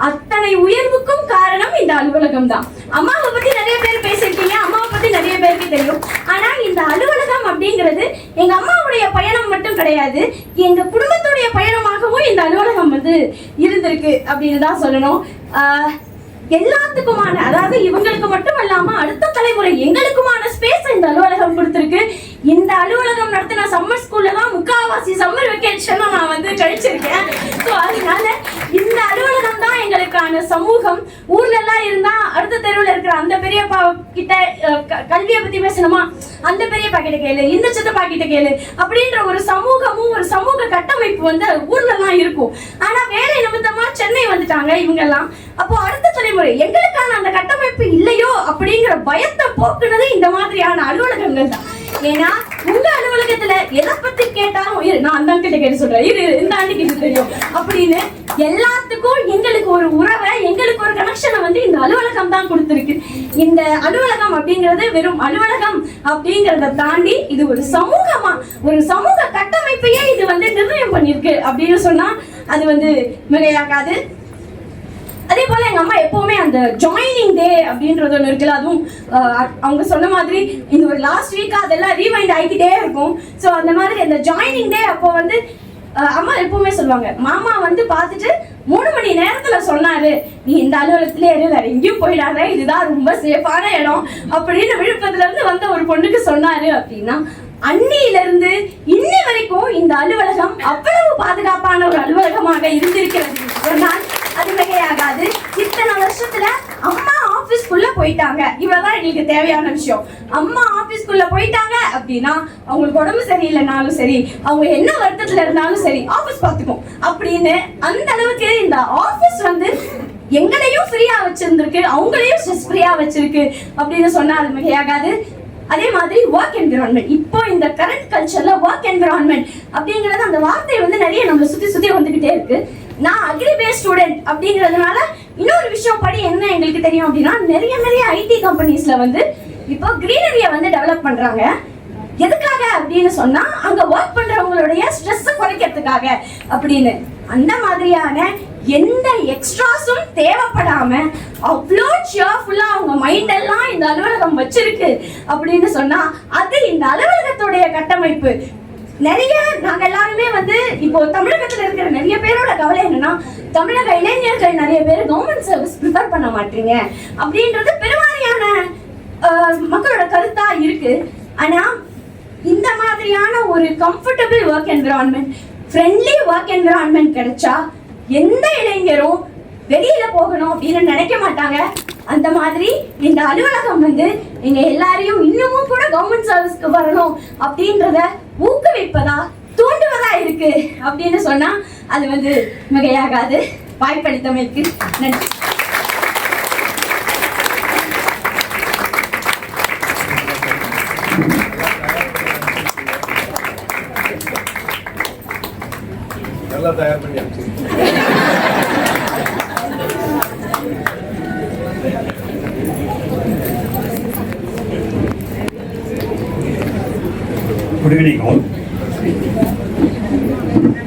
அத்தனை உயர்வுக்கும் காரணம் இந்த அலுவலகம் தான். அம்மாவை பத்தி நிறைய பேர் பேசியிருக்கீங்க, அம்மாவை பத்தி நிறைய பேருக்கு தெரியும். ஆனா இந்த அலுவலகம் அப்படிங்கிறது எங்க அம்மாவுடைய பயணம் மட்டும் கிடையாது, எங்க குடும்பத்துடைய பயணமாகவும் இந்த அலுவலகம் இருந்திருக்கு அப்படின்னு தான் சொல்லணும். எல்லாத்துக்குமான, அதாவது இவங்களுக்கு மட்டும் இல்லாம அடுத்த தலைமுறை எங்களுக்குமான ஸ்பேஸ் இந்த அலுவலகம் கொடுத்திருக்கு. இந்த அலுவலகம் நடத்தின சம்மர் ஸ்கூல்ல தான் முக்காவாசி சம்மர் வெக்கேஷன் நான் கழிச்சிருக்கேன். ஸோ அதனால இந்த அலுவலகம் தான் எங்களுக்கான சமூகம். ஊர்ல எல்லாம் இருந்தா அடுத்த தெருவில் இருக்கிற அந்த பெரியப்பா கிட்ட கல்வியை பத்தி பேசணுமா, அந்த பெரியப்பா கிட்ட கேளு, இந்த சித்தப்பா கிட்ட கேளு அப்படின்ற ஒரு சமூகமும் ஒரு சமூக கட்டமைப்பு ஊர்ல எல்லாம் இருக்கும். ஆனா வேலை நிமித்தமா சென்னை வந்துட்டாங்க இவங்க எல்லாம். அப்போ அடுத்த தலைமுறை எங்களுக்கான அந்த கட்டமைப்பு இல்லையோ அப்படிங்கிற பயத்தை போக்குனது இந்த மாதிரியான அலுவலகங்கள் தான். ஏன்னா உங்க அலுவலகத்துல எதை பத்தி கேட்டாலும் நான் அந்த கிட்ட கேட்டு சொல்றேன், இந்த ஆண்டிக்கு இது தெரியும் அப்படின்னு எல்லாத்துக்கும் எங்களுக்கு ஒரு உறவை, எங்களுக்கு ஒரு கனெக்ஷனை வந்து இந்த அலுவலகம் தான் கொடுத்துருக்கு. இந்த அலுவலகம் அப்படிங்கிறது வெறும் அலுவலகம் அப்படிங்கறத தாண்டி இது ஒரு சமூகமா, ஒரு சமூக கட்டமைப்பையே இது வந்து நிர்ணயம் பண்ணிருக்கு அப்படின்னு சொன்னா அது வந்து மிகையாகாது. அதே போல எங்க அம்மா எப்பவுமே அந்த ஜாயினிங் டே அப்படின்றது ஒன்று இருக்குல்ல, அதுவும் அவங்க சொன்ன மாதிரி இந்த ஒரு லாஸ்ட் வீக்கா அதெல்லாம் ரீவைண்ட் ஆகிக்கிட்டே இருக்கும். ஸோ அந்த மாதிரி அந்த ஜாயினிங் டே அப்போ வந்து அம்மா எப்பவுமே சொல்லுவாங்க, மாமா வந்து பார்த்துட்டு 3 மணி நேரத்துல சொன்னாரு, நீ இந்த அலுவலகத்திலே இரு, வேற எங்கேயும் போயிடாத, இதுதான் ரொம்ப சேஃபான இடம் அப்படின்னு விழுப்புரத்துல இருந்து வந்த ஒரு பொண்ணுக்கு சொன்னாரு அப்படின்னா, அன்னியில இருந்து இன்னி வரைக்கும் இந்த அலுவலகம் அவ்வளவு பாதுகாப்பான ஒரு அலுவலகமாக இருந்திருக்கிறது சொன்னால் அது மிகையாகாது. இத்தனை வருஷத்துல அம்மா ஆபீஸ்க்குள்ள போயிட்டாங்க, இவ்வளவுதான் எங்களுக்கு தேவையான விஷயம். அம்மா ஆபீஸ்க்குள்ள போயிட்டாங்க அப்படின்னா அவங்களுக்கு உடம்பு சரியில்லைனாலும் சரி, அவங்க என்ன வருத்தத்துல இருந்தாலும் சரி, ஆபீஸ் பார்த்துக்கும் அப்படின்னு அந்த அளவுக்கு இந்த ஆபீஸ் வந்து எங்களையும் ஃப்ரீயா வச்சிருந்திருக்கு, அவங்களையும் ஸ்ட்ரெஸ் ஃப்ரீயா வச்சிருக்கு அப்படின்னு சொன்னா அது மிகையாகாது. அதே மாதிரி ஒர்க் என்விரான்மெண்ட், இப்போ இந்த கரண்ட் கல்ச்சர்ல ஒர்க் என்விரான்மெண்ட் அப்படிங்கறது அந்த வார்த்தை வந்து நிறைய நம்மளை சுத்தி வந்துகிட்டே இருக்கு. நான் அக்ரி பேஸ் ஸ்டூடெண்ட் அப்படிங்கிறதுனால இன்னொரு விஷயம் படி என்ன எங்களுக்கு தெரியும் அப்படின்னா, நிறைய ஐடி கம்பெனிஸ்ல வந்து இப்போ கிரீனரியை வந்து டெவலப் பண்றாங்க. எதுக்காக அப்படின்னு சொன்னா அங்க ஒர்க் பண்றவங்களுடைய ஸ்ட்ரெஸ் குறைக்கிறதுக்காக அப்படின்னு. அந்த மாதிரியான எந்த எக்ஸ்ட்ராஸும் தேவைப்படாம அவ்வளோ சியர்ஃபுல்லா அவங்க மைண்ட் எல்லாம் இந்த அலுவலகம் வச்சிருக்கு அப்படின்னு சொன்னா அது இந்த அலுவலகத்துடைய கட்டமைப்பு. நிறைய நாங்க எல்லாருமே வந்து இப்போ தமிழகத்துல இருக்கிற நிறைய பேரோட கவலை என்னன்னா, தமிழக இளைஞர்கள் நிறைய பேர் கவர்மெண்ட் சர்வீஸ் ப்ரிஃபர் பண்ண மாட்டீங்க அப்படின்றது பெருவாரியான மக்களோட கருத்தா இருக்கு. ஆனா இந்த மாதிரியான ஒரு comfortable work environment, friendly work environment கிடைச்சா எந்த இளைஞரும் வெளியில போகணும் அப்படின்னு நினைக்க மாட்டாங்க. அந்த மாதிரி இந்த அலுவலகம் வந்து எங்க எல்லாரையும் இன்னமும் கூட கவர்மெண்ட் சர்வீஸ்க்கு வரணும் அப்படின்றத ஊக்குவிப்பதா, தூண்டுவதா இருக்கு அப்படின்னு சொன்னா அது வந்து மிகையாகாது. வாய்ப்பளித்தமைக்கு நன்றி. நல்லா தயார் பண்ணி Good evening all.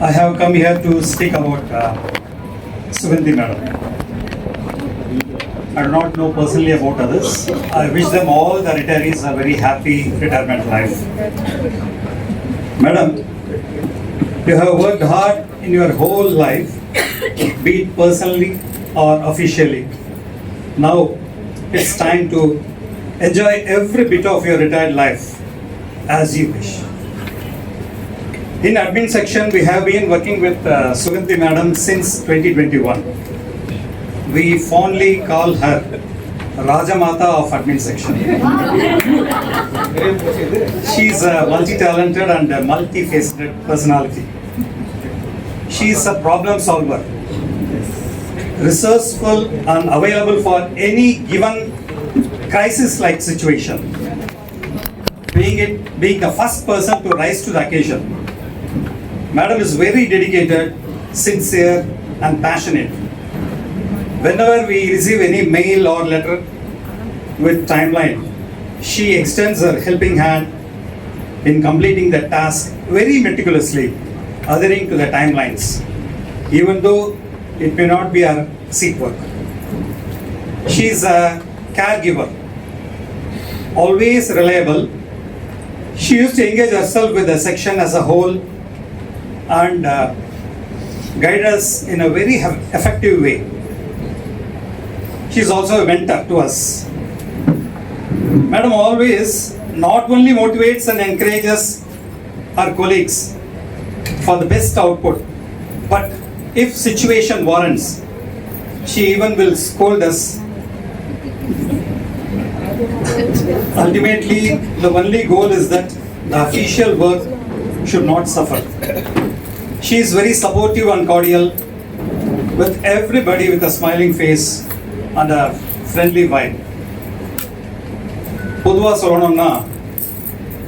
I have come here to speak about Suganti madam. I do not know personally about others. I wish them all the retirees a very happy retirement life. Madam, you have worked hard in your whole life, be it personally or officially. Now it's time to enjoy every bit of your retired life as you wish. In admin section, we have been working with Suganti madam since 2021. We fondly call her Rajamata of admin section. She is a multi-talented and a multi-faceted personality. She is a problem solver, resourceful and available for any given crisis-like situation. Being the first person to rise to the occasion. Madam is very dedicated, sincere and passionate. Whenever we receive any mail or letter with timeline, she extends her helping hand in completing the task very meticulously, adhering to the timelines, even though it may not be her seat work. She is a caregiver, always reliable. She used to engage herself with the section as a whole and guide us in a very effective way. She is also a mentor to us. Madam always not only motivates and encourages her colleagues for the best output, but if situation warrants, she even will scold us. Ultimately, the only goal is that the official work should not suffer. She is very supportive and cordial with everybody with a smiling face and a friendly vibe. பொதுவாக சொல்லணும்னா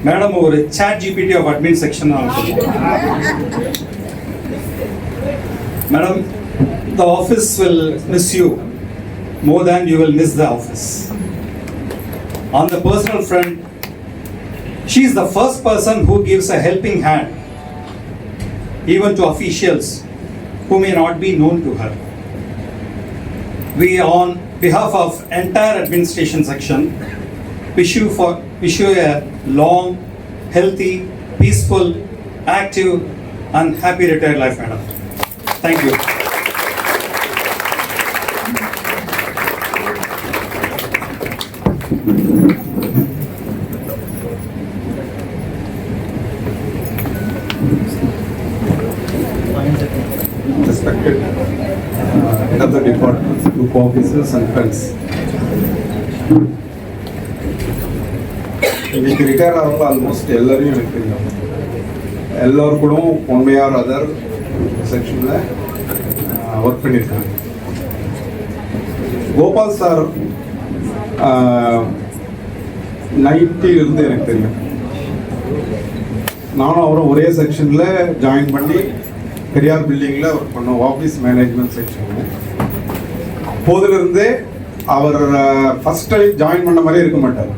madam ஒரு chat GPT of admin section Madam, the office will miss you more than you will miss the office. On the personal front, she is the first person who gives a helping hand even to officials who may not be known to her. We, on behalf of entire administration section, wish you a long, healthy, peaceful, active and happy retired life, madam. Thank you. Respected head of the department, group officers and friends. இன்னைக்கு retire ஆகிறவங்க almost எல்லாரையும் எனக்கு தெரியும். எல்லோரும் கூட ஒன்மையார் other செக்ஷனில் work பண்ணியிருக்காங்க. Gopal sir 90 எனக்கு தெரியும். நானும் அவரும் ஒரே செக்ஷனில் ஜாயின் பண்ணி பெரியார் பில்டிங்கில் ஒர்க் பண்ணோம், ஆஃபீஸ் மேனேஜ்மெண்ட் செக்ஷன். அப்போதிலிருந்தே அவர் ஃபஸ்ட் டைம் ஜாயின் பண்ண மாதிரி இருக்க மாட்டார்.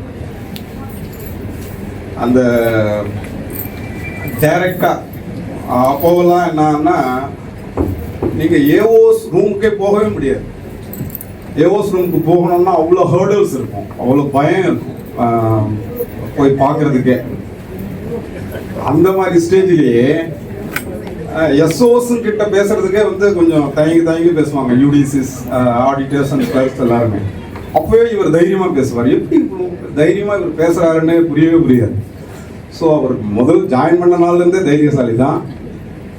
அந்த டைரக்டாக அப்போவெல்லாம் என்னன்னா நீங்கள் ஏஓஸ் ரூமுக்கே போகவே முடியாது. ஏஓஸ் ரூமுக்கு போகணும்னா அவ்வளோ ஹேர்டல்ஸ் இருக்கும், அவ்வளோ பயம் இருக்கும் போய் பார்க்குறதுக்கே. அந்த மாதிரி ஸ்டேஜ்லேயே எஸ்ஓஎஸ் கிட்ட பேசுறதுக்கே கொஞ்சம் தயங்கி பேசுவாங்க யூடிசிஸ், ஆடிட்டர்ஸ் அண்ட் கிளர்க்ஸ் எல்லாருமே. அப்போவே இவர் தைரியமாக பேசுவார். எப்படி தைரியமாக இவர் பேசுகிறாருன்னு புரியவே புரியாது. ஸோ அவர் முதல் ஜாயின் பண்ண நாள்லேருந்தே தைரியசாலி தான்.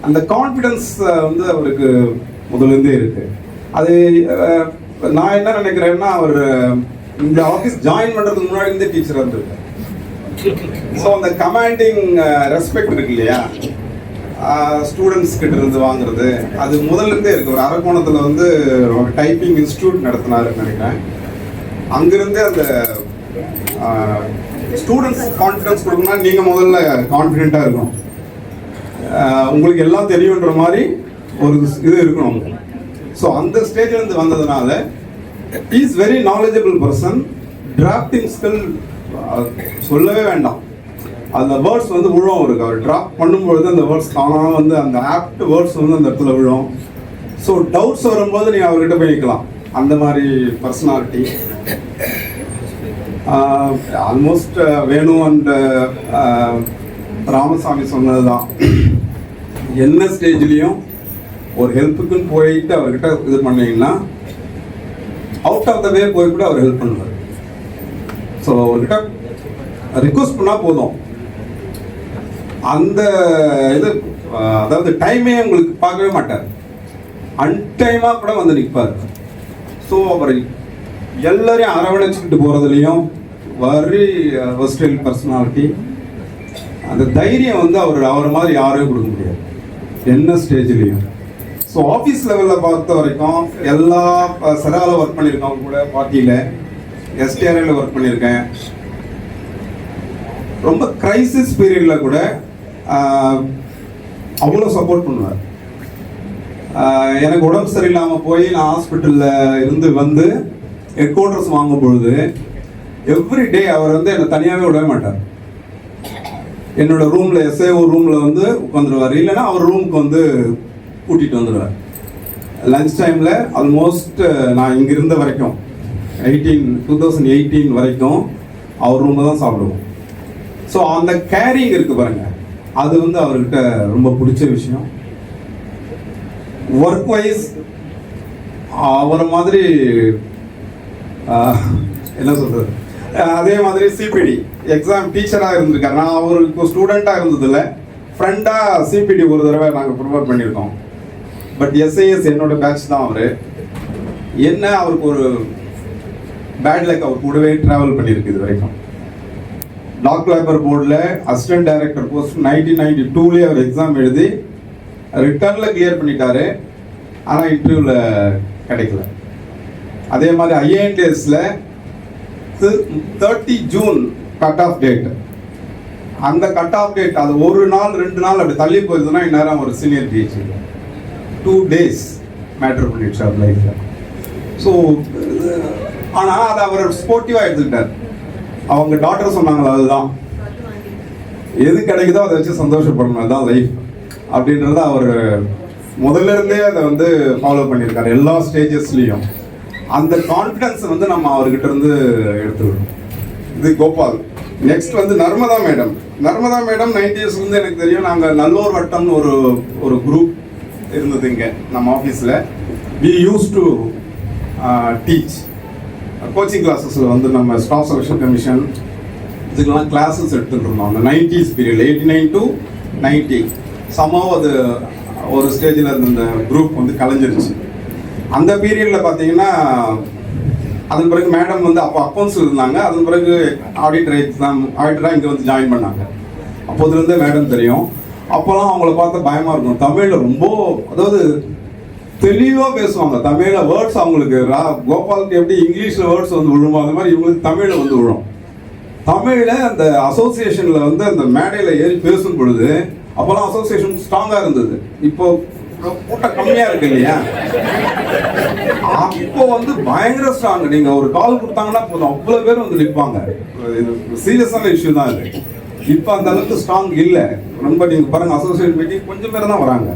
அந்த கான்ஃபிடென்ஸ் அவருக்கு முதல்லேருந்தே இருக்கு. அது நான் என்ன நினைக்கிறேன்னா, அவர் இந்த ஆஃபீஸ் ஜாயின் பண்ணுறதுக்கு முன்னாடி இருந்தே டீச்சராக இருந்திருக்கார். ஸோ அந்த கமாண்டிங் ரெஸ்பெக்ட் இருக்கு இல்லையா, ஸ்டூடெண்ட்ஸ் கிட்ட இருந்து வாங்குறது, அது முதல்லேருந்தே இருக்கு. ஒரு அரக்கோணத்தில் டைப்பிங் இன்ஸ்டியூட் நடத்தினாருன்னு நினைக்கிறேன். அங்கிருந்தே அந்த ஸ்டூடெண்ட்ஸ் கான்ஃபிடன்ஸ் கொடுக்கணும்னா நீங்கள் முதல்ல கான்ஃபிடென்ட்டாக இருக்கணும், உங்களுக்கு எல்லாம் தெரியுன்ற மாதிரி ஒரு இது இருக்கணும். ஸோ அந்த ஸ்டேஜ்லேருந்து வந்ததுனால is very knowledgeable person. Drafting skill சொல்லவே வேண்டாம். அந்த வேர்ட்ஸ் விழும் அவருக்கு. அவர் டிராஃப்ட் பண்ணும்பொழுது அந்த வேர்ட்ஸ் தானாக அந்த ஆப்ட் வேர்ட்ஸ் அந்த இடத்துல விழும். ஸோ டவுட்ஸ் வரும்போது நீங்கள் அவர்கிட்ட போய் நிற்கலாம். அந்த மாதிரி personality. Almost Venu and Ramasamy சொன்னது தான், என்ன ஸ்டேஜ்லேயும் ஒரு ஹெல்ப்புக்குன்னு போயிட்டு அவர்கிட்ட இது பண்ணீங்கன்னா அவுட் ஆஃப் த வே போய் கூட அவர் ஹெல்ப் பண்ணுவார். ஸோ அவர்கிட்ட ரிக்வஸ்ட் பண்ணால் போதும், அந்த இது அதாவது டைமே உங்களுக்கு பார்க்கவே மாட்டார், அன்டைமாக கூட நிற்பார். ஸோ அவர் எல்லாரையும் அரவணைச்சிக்கிட்டு போகிறதுலையும் வெரி வெர்சடைல் பர்சனாலிட்டி. அந்த தைரியம் அவர் மாதிரி யாரையும் கொடுக்க முடியாது என்ன ஸ்டேஜ்லேயும். ஸோ ஆஃபீஸ் லெவலில் பார்த்த வரைக்கும் எல்லா செராவில் ஒர்க் பண்ணியிருக்கவங்க கூட, பார்ட்டியில் எஸ்டிஆர்ஐயில் ஒர்க் பண்ணியிருக்கேன். ரொம்ப கிரைசிஸ் பீரியடில் கூட அவ்வளோ சப்போர்ட் பண்ணுவார். எனக்கு உடம்பு சரியில்லாமல் போய் நான் ஹாஸ்பிட்டலில் இருந்து ஹெட் குவார்ட்டர்ஸ் வாங்கும் பொழுது எவ்ரி டே அவர் என்னை தனியாகவே விடவே மாட்டார். என்னோட ரூமில் எஸ்ஏஓ ரூமில் உட்காந்துருவார், இல்லைன்னா அவர் ரூமுக்கு கூட்டிகிட்டு வந்துடுவார். லஞ்ச் டைமில் ஆல்மோஸ்ட் நான் இங்கே இருந்த வரைக்கும் 2018 வரைக்கும் அவர் ரூமில் தான் சாப்பிடுவோம். ஸோ அந்த கேரிங் இருக்குது பாருங்கள், அது அவர்கிட்ட ரொம்ப பிடிச்ச விஷயம். ஒர்க் வைஸ் அவரை மாதிரி என்ன சொல்கிறது, அதே மாதிரி சிபிடி எக்ஸாம் டீச்சராக இருந்திருக்காரு. நான் அவருக்கு ஸ்டூடெண்ட்டாக இருந்ததில்ல, ஃப்ரெண்டாக சிபிடி ஒரு தடவை நாங்கள் ப்ரிப்பேர் பண்ணியிருக்கோம். பட் எஸ்ஐஎஸ் என்னோட பேட்ச் தான் அவர். என்ன அவருக்கு ஒரு பேட் லக், அவர் கூடவே ட்ராவல் பண்ணியிருக்கு இது வரைக்கும். டாக் லேபர் போர்டில் அசிஸ்டன்ட் டைரக்டர் போஸ்ட் 1992 அவர் எக்ஸாம் எழுதி ரிட்டர்னில் கிளியர் பண்ணிட்டாரு, ஆனால் இன்டர்வியூவில் கிடைக்கல. அதே மாதிரி ஐஏஎன்டிஎஸில் 30 ஜூன் கட் ஆஃப் டேட், அந்த கட் ஆஃப் டேட் அது ஒரு நாள் 2 நாள் அப்படி தள்ளி போயிருதுன்னா இந்நேரம் ஒரு சீனியர் பிஹெச்டி 2 days மேட்டர் பண்ணிடுச்சு அவர் லைஃப்ல. ஸோ ஆனால் அதை அவர் ஸ்போர்ட்டிவாக எடுத்துக்கிட்டார். அவங்க டாக்டர் சொன்னாங்களா, அதுதான் எது கிடைக்குதோ அதை வச்சு சந்தோஷப்படணும், அதுதான் லைஃப் அப்படின்றத அவர் முதல்ல இருந்தே அதை வந்து ஃபாலோ பண்ணியிருக்காரு எல்லா ஸ்டேஜஸ்லேயும். அந்த கான்ஃபிடன்ஸ் வந்து நம்ம அவர்கிட்ட இருந்து எடுத்துக்கணும். இது கோபால். நெக்ஸ்ட் வந்து Narmada madam. Narmada madam 90s வந்து எனக்கு தெரியும். நாங்கள் நல்லூர் வட்டம்னு ஒரு குரூப் இருந்தது இங்கே நம்ம ஆஃபீஸில். We use to teach coaching கிளாஸஸில் வந்து நம்ம ஸ்டாஃப் செலெக்ஷன் கமிஷன் இதுக்கெல்லாம் கிளாஸஸ் எடுத்துகிட்டு இருந்தோம் அந்த 90s பீரியட் 89 to 90. சமம் அது ஒரு ஸ்டேஜில் இந்த குரூப் வந்து கலைஞ்சிருச்சு. அந்த பீரியடில் பார்த்தீங்கன்னா அதன் பிறகு மேடம் வந்து அப்போ அக்கௌண்ட்ஸ் இருந்தாங்க. அதன் பிறகு ஆடிட்டராக இங்கே வந்து ஜாயின் பண்ணாங்க. அப்போதுலேருந்தே மேடம் தெரியும். அப்போல்லாம் அவங்கள பார்த்தா பயமாக இருக்கும். தமிழில் ரொம்ப அதாவது தெளிவாக பேசுவாங்க. தமிழில் வேர்ட்ஸ் அவங்களுக்கு கோபாலுக்கு எப்படி இங்கிலீஷில் வேர்ட்ஸ் வந்து விழுமோ அந்த மாதிரி இவங்களுக்கு தமிழில் வந்து விழும். தமிழில் அந்த அசோசியேஷனில் வந்து அந்த மேடையில் ஏறி பேசும் பொழுது அப்போல்லாம் அசோசியேஷன் ஸ்ட்ராங்காக இருந்தது. இப்போ கூட்டம் கம்மியாக இருக்கு இல்லையா, அப்போ வந்து பயங்கர ஸ்ட்ராங். நீங்கள் ஒரு கால் கொடுத்தாங்கன்னா போதும் அவ்வளோ பேர் வந்து நிற்பாங்க. இது சீரியஸான இஷ்யூ தான் இது. இப்போ அந்த அளவுக்கு ஸ்ட்ராங் இல்லை. ரொம்ப நீங்கள் பாருங்கள் அசோசியேஷன் மீட்டிங் கொஞ்சம் பேர் தான் வராங்க.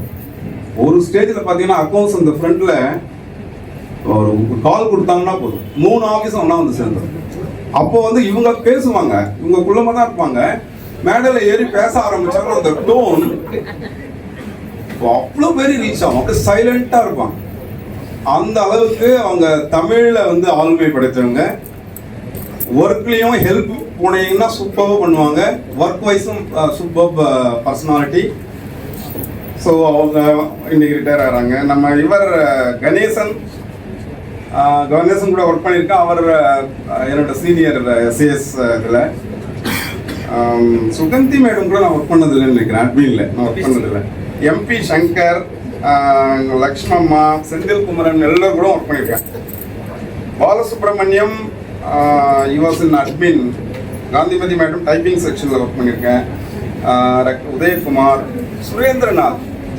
ஒரு ஸ்டேஜில் பார்த்தீங்கன்னா அக்கௌண்ட்ஸ் இந்த ஃப்ரண்ட்டில் ஒரு கால் கொடுத்தாங்கன்னா போதும் 3 ஆஃபீஸும் ஒன்றா வந்து சேர்ந்துடும். அப்போ வந்து இவங்க பேசுவாங்க, இவங்க குள்ளமாக தான் இருப்பாங்க. மேடையில் ஏறி பேச ஆரம்பிச்சாலும் அந்த டோன் அவ்வளோ பேர் ரீச் ஆகும். அப்படியே சைலண்டாக இருப்பாங்க. அந்த அளவுக்கு அவங்க தமிழில் வந்து ஆளுமை படைத்தவங்க. ஒர்க்லேயும் ஹெல்ப் போனீங்கன்னா சூப்பராக பண்ணுவாங்க. ஒர்க் வைஸும் சூப்பர் பர்சனாலிட்டி. ஸோ அவங்க இன்னைக்கு ரிட்டையர் ஆகிறாங்க. நம்ம இவர் கணேசன் கூட ஒர்க் பண்ணியிருக்கேன். அவர் என்னோட சீனியர் எஸ்ஏஎஸ் இதில். சுகந்தி மேடம் கூட நான் ஒர்க் பண்ணதில்லைன்னு நினைக்கிறேன். அட்மின்ல நான் ஒர்க் பண்ணதில்லை. எம்பி சங்கர், லக்ஷ்மம்மா, செந்தில் குமரன் எல்லோரும் கூட ஒர்க் பண்ணியிருக்கேன். பாலசுப்ரமணியம் யுவாஸ் இன் அட்மின். காந்திமதி மேடம் டைப்பிங் செக்ஷனில் ஒர்க் பண்ணியிருக்கேன். உதயகுமார்,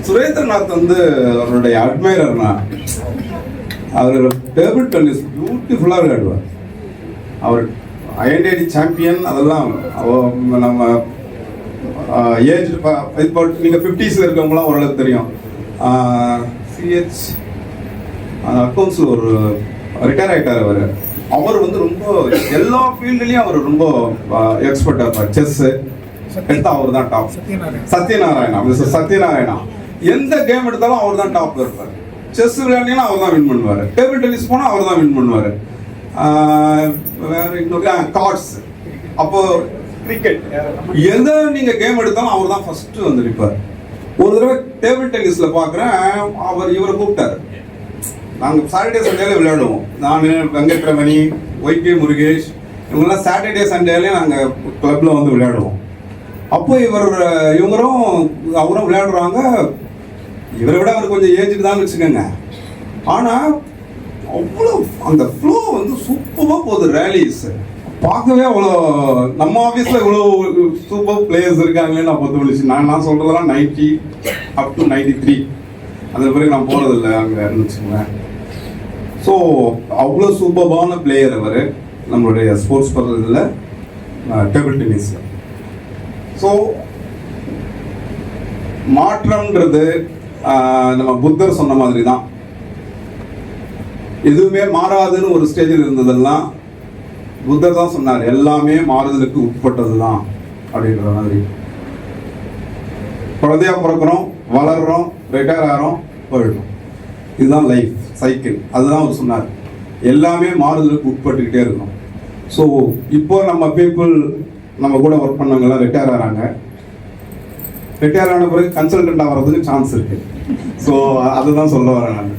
சுரேந்திரநாத் வந்து அவருடைய அட்மைரர்னா. அவர் டேபிள் டென்னிஸ் பியூட்டிஃபுல்லாக விளையாடுவார். அவர் ஐஎன்டிஐடி சாம்பியன். அதெல்லாம் நம்ம ஏஜ் இப்போ நீங்கள் 50s இருக்கவங்களாம் ஓரளவுக்கு தெரியும். சிஹெச் அக்கௌண்ட்ஸில் ஒரு ரிட்டையர் ஆகிட்டார் அவர் வந்து ரொம்ப எல்லா ஃபீல்டுலேயும் அவர் ரொம்ப எக்ஸ்பர்ட்டாக இருப்பார். செஸ்ஸு எடுத்தா அவர் தான் டாப். சத்யநாராயணா எந்த கேம் எடுத்தாலும் அவர் தான் டாப் இருப்பார். செஸ் விளையாடினா அவர் தான் வின் பண்ணுவார். டேபிள் டென்னிஸ் போனால் அவர் தான் வின் பண்ணுவார். வேற இன்னொரு கார்ட்ஸ், அப்போ கிரிக்கெட், எந்த நீங்கள் கேம் எடுத்தாலும் அவர் தான் ஃபர்ஸ்ட் வந்து நிற்பார். ஒரு தடவை டேபிள் டென்னிஸில் பார்க்குறேன், இவரை கூப்பிட்டாரு. நாங்கள் சாட்டர்டே சண்டேல விளையாடுவோம். நான் வெங்கட்ரமணி, ஒய்கே முருகேஷ் இவங்கெல்லாம் சாட்டர்டே சண்டேலேயே நாங்கள் கிளப்பில் வந்து விளையாடுவோம். அப்போ அவரும் விளையாடுறாங்க. இவரை விட அவர் கொஞ்சம் ஏஜ்டு தான் வச்சுக்கோங்க. ஆனால் அவ்வளோ அந்த ஃப்ளோ வந்து சூப்பராக போகுது. ரேலிஸ் பார்க்கவே அவ்வளோ நம்ம ஆஃபீஸில் இவ்வளோ சூப்பர் பிளேயர்ஸ் இருக்காங்களே நான் பார்த்து விழிச்சு. நான் சொல்கிறதெல்லாம் 90 up to 93. அது பிறகு நான் போகிறதில்ல அங்கே வச்சுக்கோங்களேன். ஸோ அவ்வளோ சூப்பரான பிளேயர் அவர் நம்மளுடைய ஸ்போர்ட்ஸ் பர்சனில் டேபிள் டென்னிஸில். ஸோ மாற்றம்ன்றது நம்ம புத்தர் சொன்ன மாதிரி தான். எதுவுமே மாறாதுன்னு ஒரு ஸ்டேஜில் இருந்ததெல்லாம் புத்தர் தான் சொன்னார், எல்லாமே மாறுதலுக்கு உட்பட்டது தான் அப்படின்ற மாதிரி. குழந்தையா பிறக்கிறோம், வளர்றோம், ரிட்டையர் ஆகிறோம், போயிடும். இதுதான் லைஃப் சைக்கிள். அதுதான் அவர் சொன்னார், எல்லாமே மாறுதலுக்கு உட்பட்டுக்கிட்டே இருக்கும். ஸோ இப்போ நம்ம பீப்புள் நம்ம கூட ஒர்க் பண்ணவங்கெல்லாம் ரிட்டையர் ஆகிறாங்க. ரிட்டையர் ஆன பிறகு கன்சல்டன்ட் ஆகிறதுக்கு சான்ஸ் இருக்கு. ஸோ அதுதான் சொல்ல வரேன் நான்.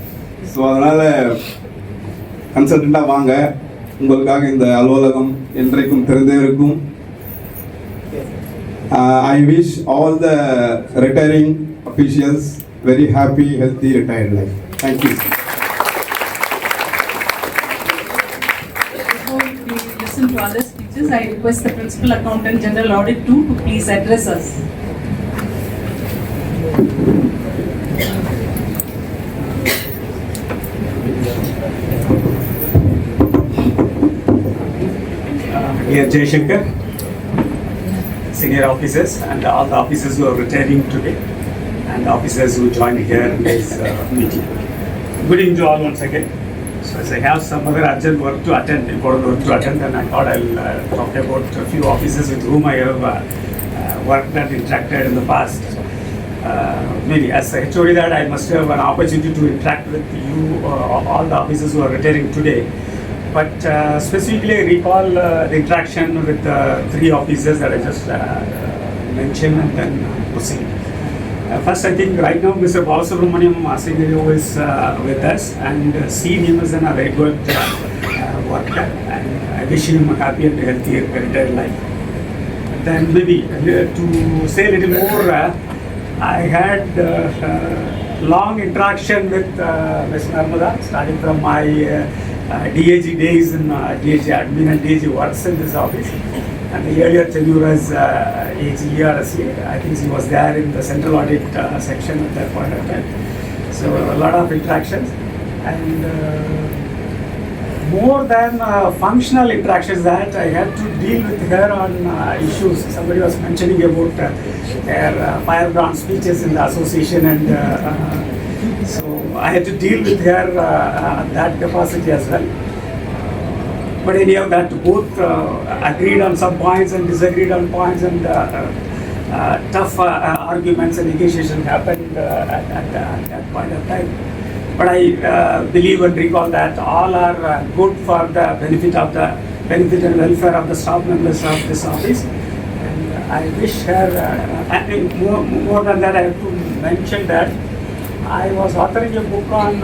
ஸோ அதனால் கன்சல்டண்ட்டாக வாங்க. உங்களுக்காக இந்த அலுவலகம் என்றைக்கும் திறந்தே இருக்கும். I wish all the retiring officials very happy, healthy retired life. Thank you. Before we listen to others, speeches, I request the Principal Accountant General Audit 2 to please address us. Dear Jay Shankar, senior officers and all the officers who are retiring today and the officers who joined here in this meeting. Good evening to all once again. So as I have some other urgent work to attend, important work to attend, and I thought I'll talk about a few officers with whom I have worked and interacted in the past. Maybe as a HOD that I must have an opportunity to interact with you, all the officers who are retiring today. But specifically, I recall the interaction with the three officers that I just mentioned and then proceed. First, I think right now Mr. Balasubramaniam Singh is with us and seen him as a very good worker, and I wish him a happy and healthy retired life. Then maybe to say a little more, I had long interaction with Ms. Narmada, starting from my DAG days in DAG admin and DAG works in this office, and the earlier tenure as AG ERSA. I think he was there in the central audit section at that point of time. So a lot of interactions, and more than functional interactions, that I had to deal with her on issues. Somebody was mentioning about her firebrand speeches in the association, and so I had to deal with her that capacity as well. But anyhow, that both agreed on some points and disagreed on points, and tough arguments and negotiations happened at that point of time. But I believe and recall that all are good for the benefit and welfare of the staff members of this office. And I wish her, and more than that, I have to mention that I was authoring a book on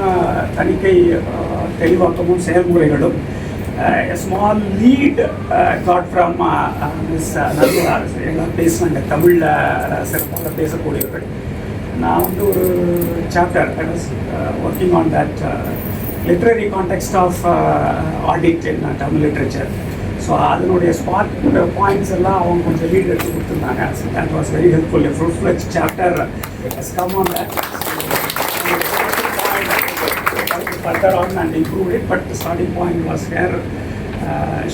Tanikai Telivakamun Seyalmuregalu. A small lead got from Ms. Narmada, basement, Tamil Pesa. Now the chapter, I was working on that literary context of audit in Tamil literature. So அதனுடைய spot points எல்லாம் அவங்க கொஞ்சம் lead எடுத்து கொடுத்துருந்தாங்க. So that was very helpful. A full-fledged chapter has come on that. Further on and improved it, but the starting point was her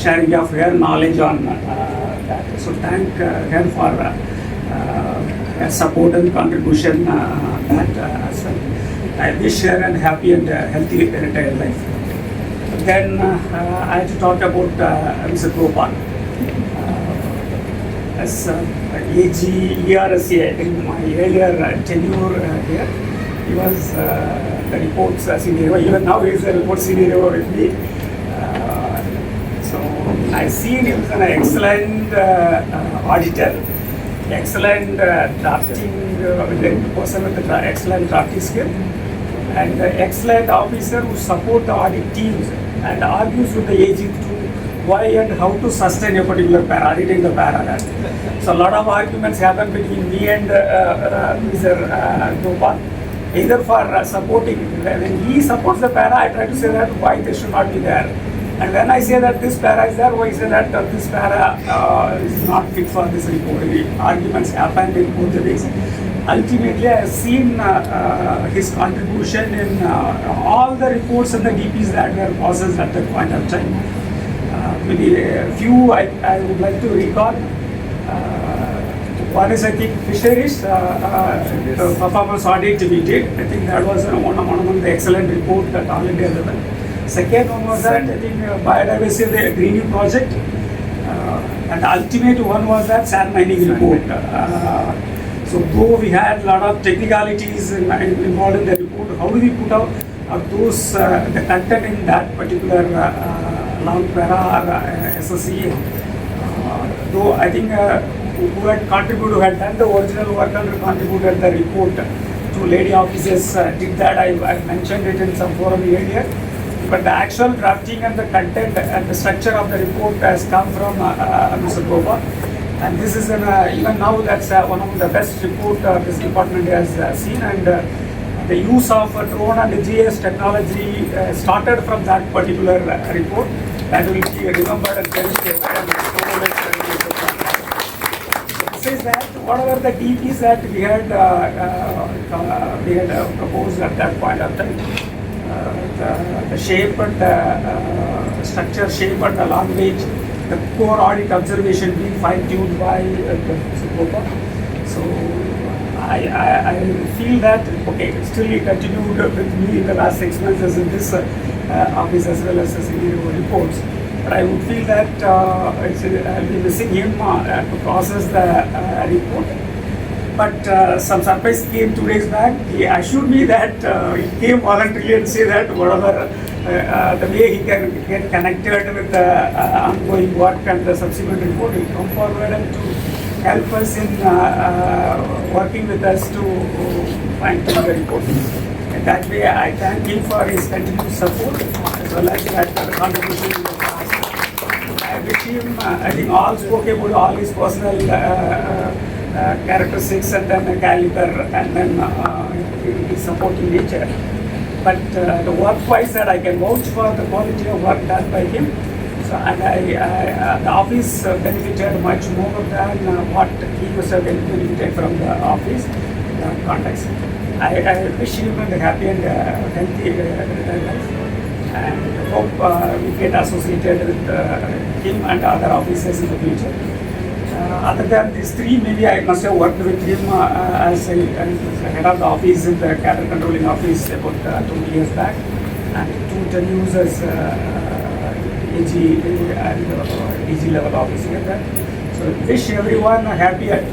sharing of her knowledge on that. So thank her for her support and contribution that as well. I wish her a happy and healthy retired life. Then I had to talk about Mr. Gopal. As AG ERSA in my earlier tenure here, he was the reports senior, even now he is the report senior with me. So I see him as an excellent auditor, excellent drafting, person with the excellent drafting skill, and excellent officer who support the audit teams and argues with the AG to why and how to sustain a particular para, auditing the para. So a lot of arguments happen between me and Mr. Gopal. Either for supporting, when he supports the para, I try to say that why they should not be there. And when I say that this para is there, why I say that this para is not fit for this report. Arguments happened in both the ways. Ultimately, I have seen his contribution in all the reports and the DPs that were processed at that point of time. Maybe a few I would like to recall. One is, I think, fisheries, performance audit we did. I think that was one among the excellent report that all India level. Second one was that, I think, biodiversity, the greening project. And the ultimate one was that sand mining report. So though we had a lot of technicalities involved in the report, how do we put out those, the content in that particular long para or SSC? Though I think who had contributed, who had done the original work and contributed the report. Two lady officers did that. I mentioned it in some forum earlier. But the actual drafting and the content and the structure of the report has come from Mr. Gopal. And this is even now that's one of the best report this department has seen. And the use of drone and GIS technology started from that particular report. That will be remembered and cherished. that whatever the DPs that we had proposed at that point of time, the shape and the structure, shape and the language, the core audit observation being fine-tuned by Gopa. So I feel that, okay, still he continued with me in the last 6 months as in this office as well as senior reports. But I would feel that I'll be missing him to process the report. But some surprise came 2 days back. He assured me that he came voluntarily and say that whatever the way he can get connected with the ongoing work and the subsequent report, he will come forward and to help us in working with us to fine-tune the report. In that way, I thank him for his continued support as well as that contribution in the past. I wish him, I think all spoke about all his personal characteristics and then caliber and then his supporting nature. But the work-wise that I can vouch for the quality of work done by him. So, and the office benefited much more than what he must have benefited from the office context. I wish him a happy and healthy life, and hope we get associated with him and other officers in the future. Other than these three, maybe I must have worked with him as head of the office in the cadre controlling office about 2 years back, and 2 tenures as AG and DG level officer at that. So wish everyone a happy and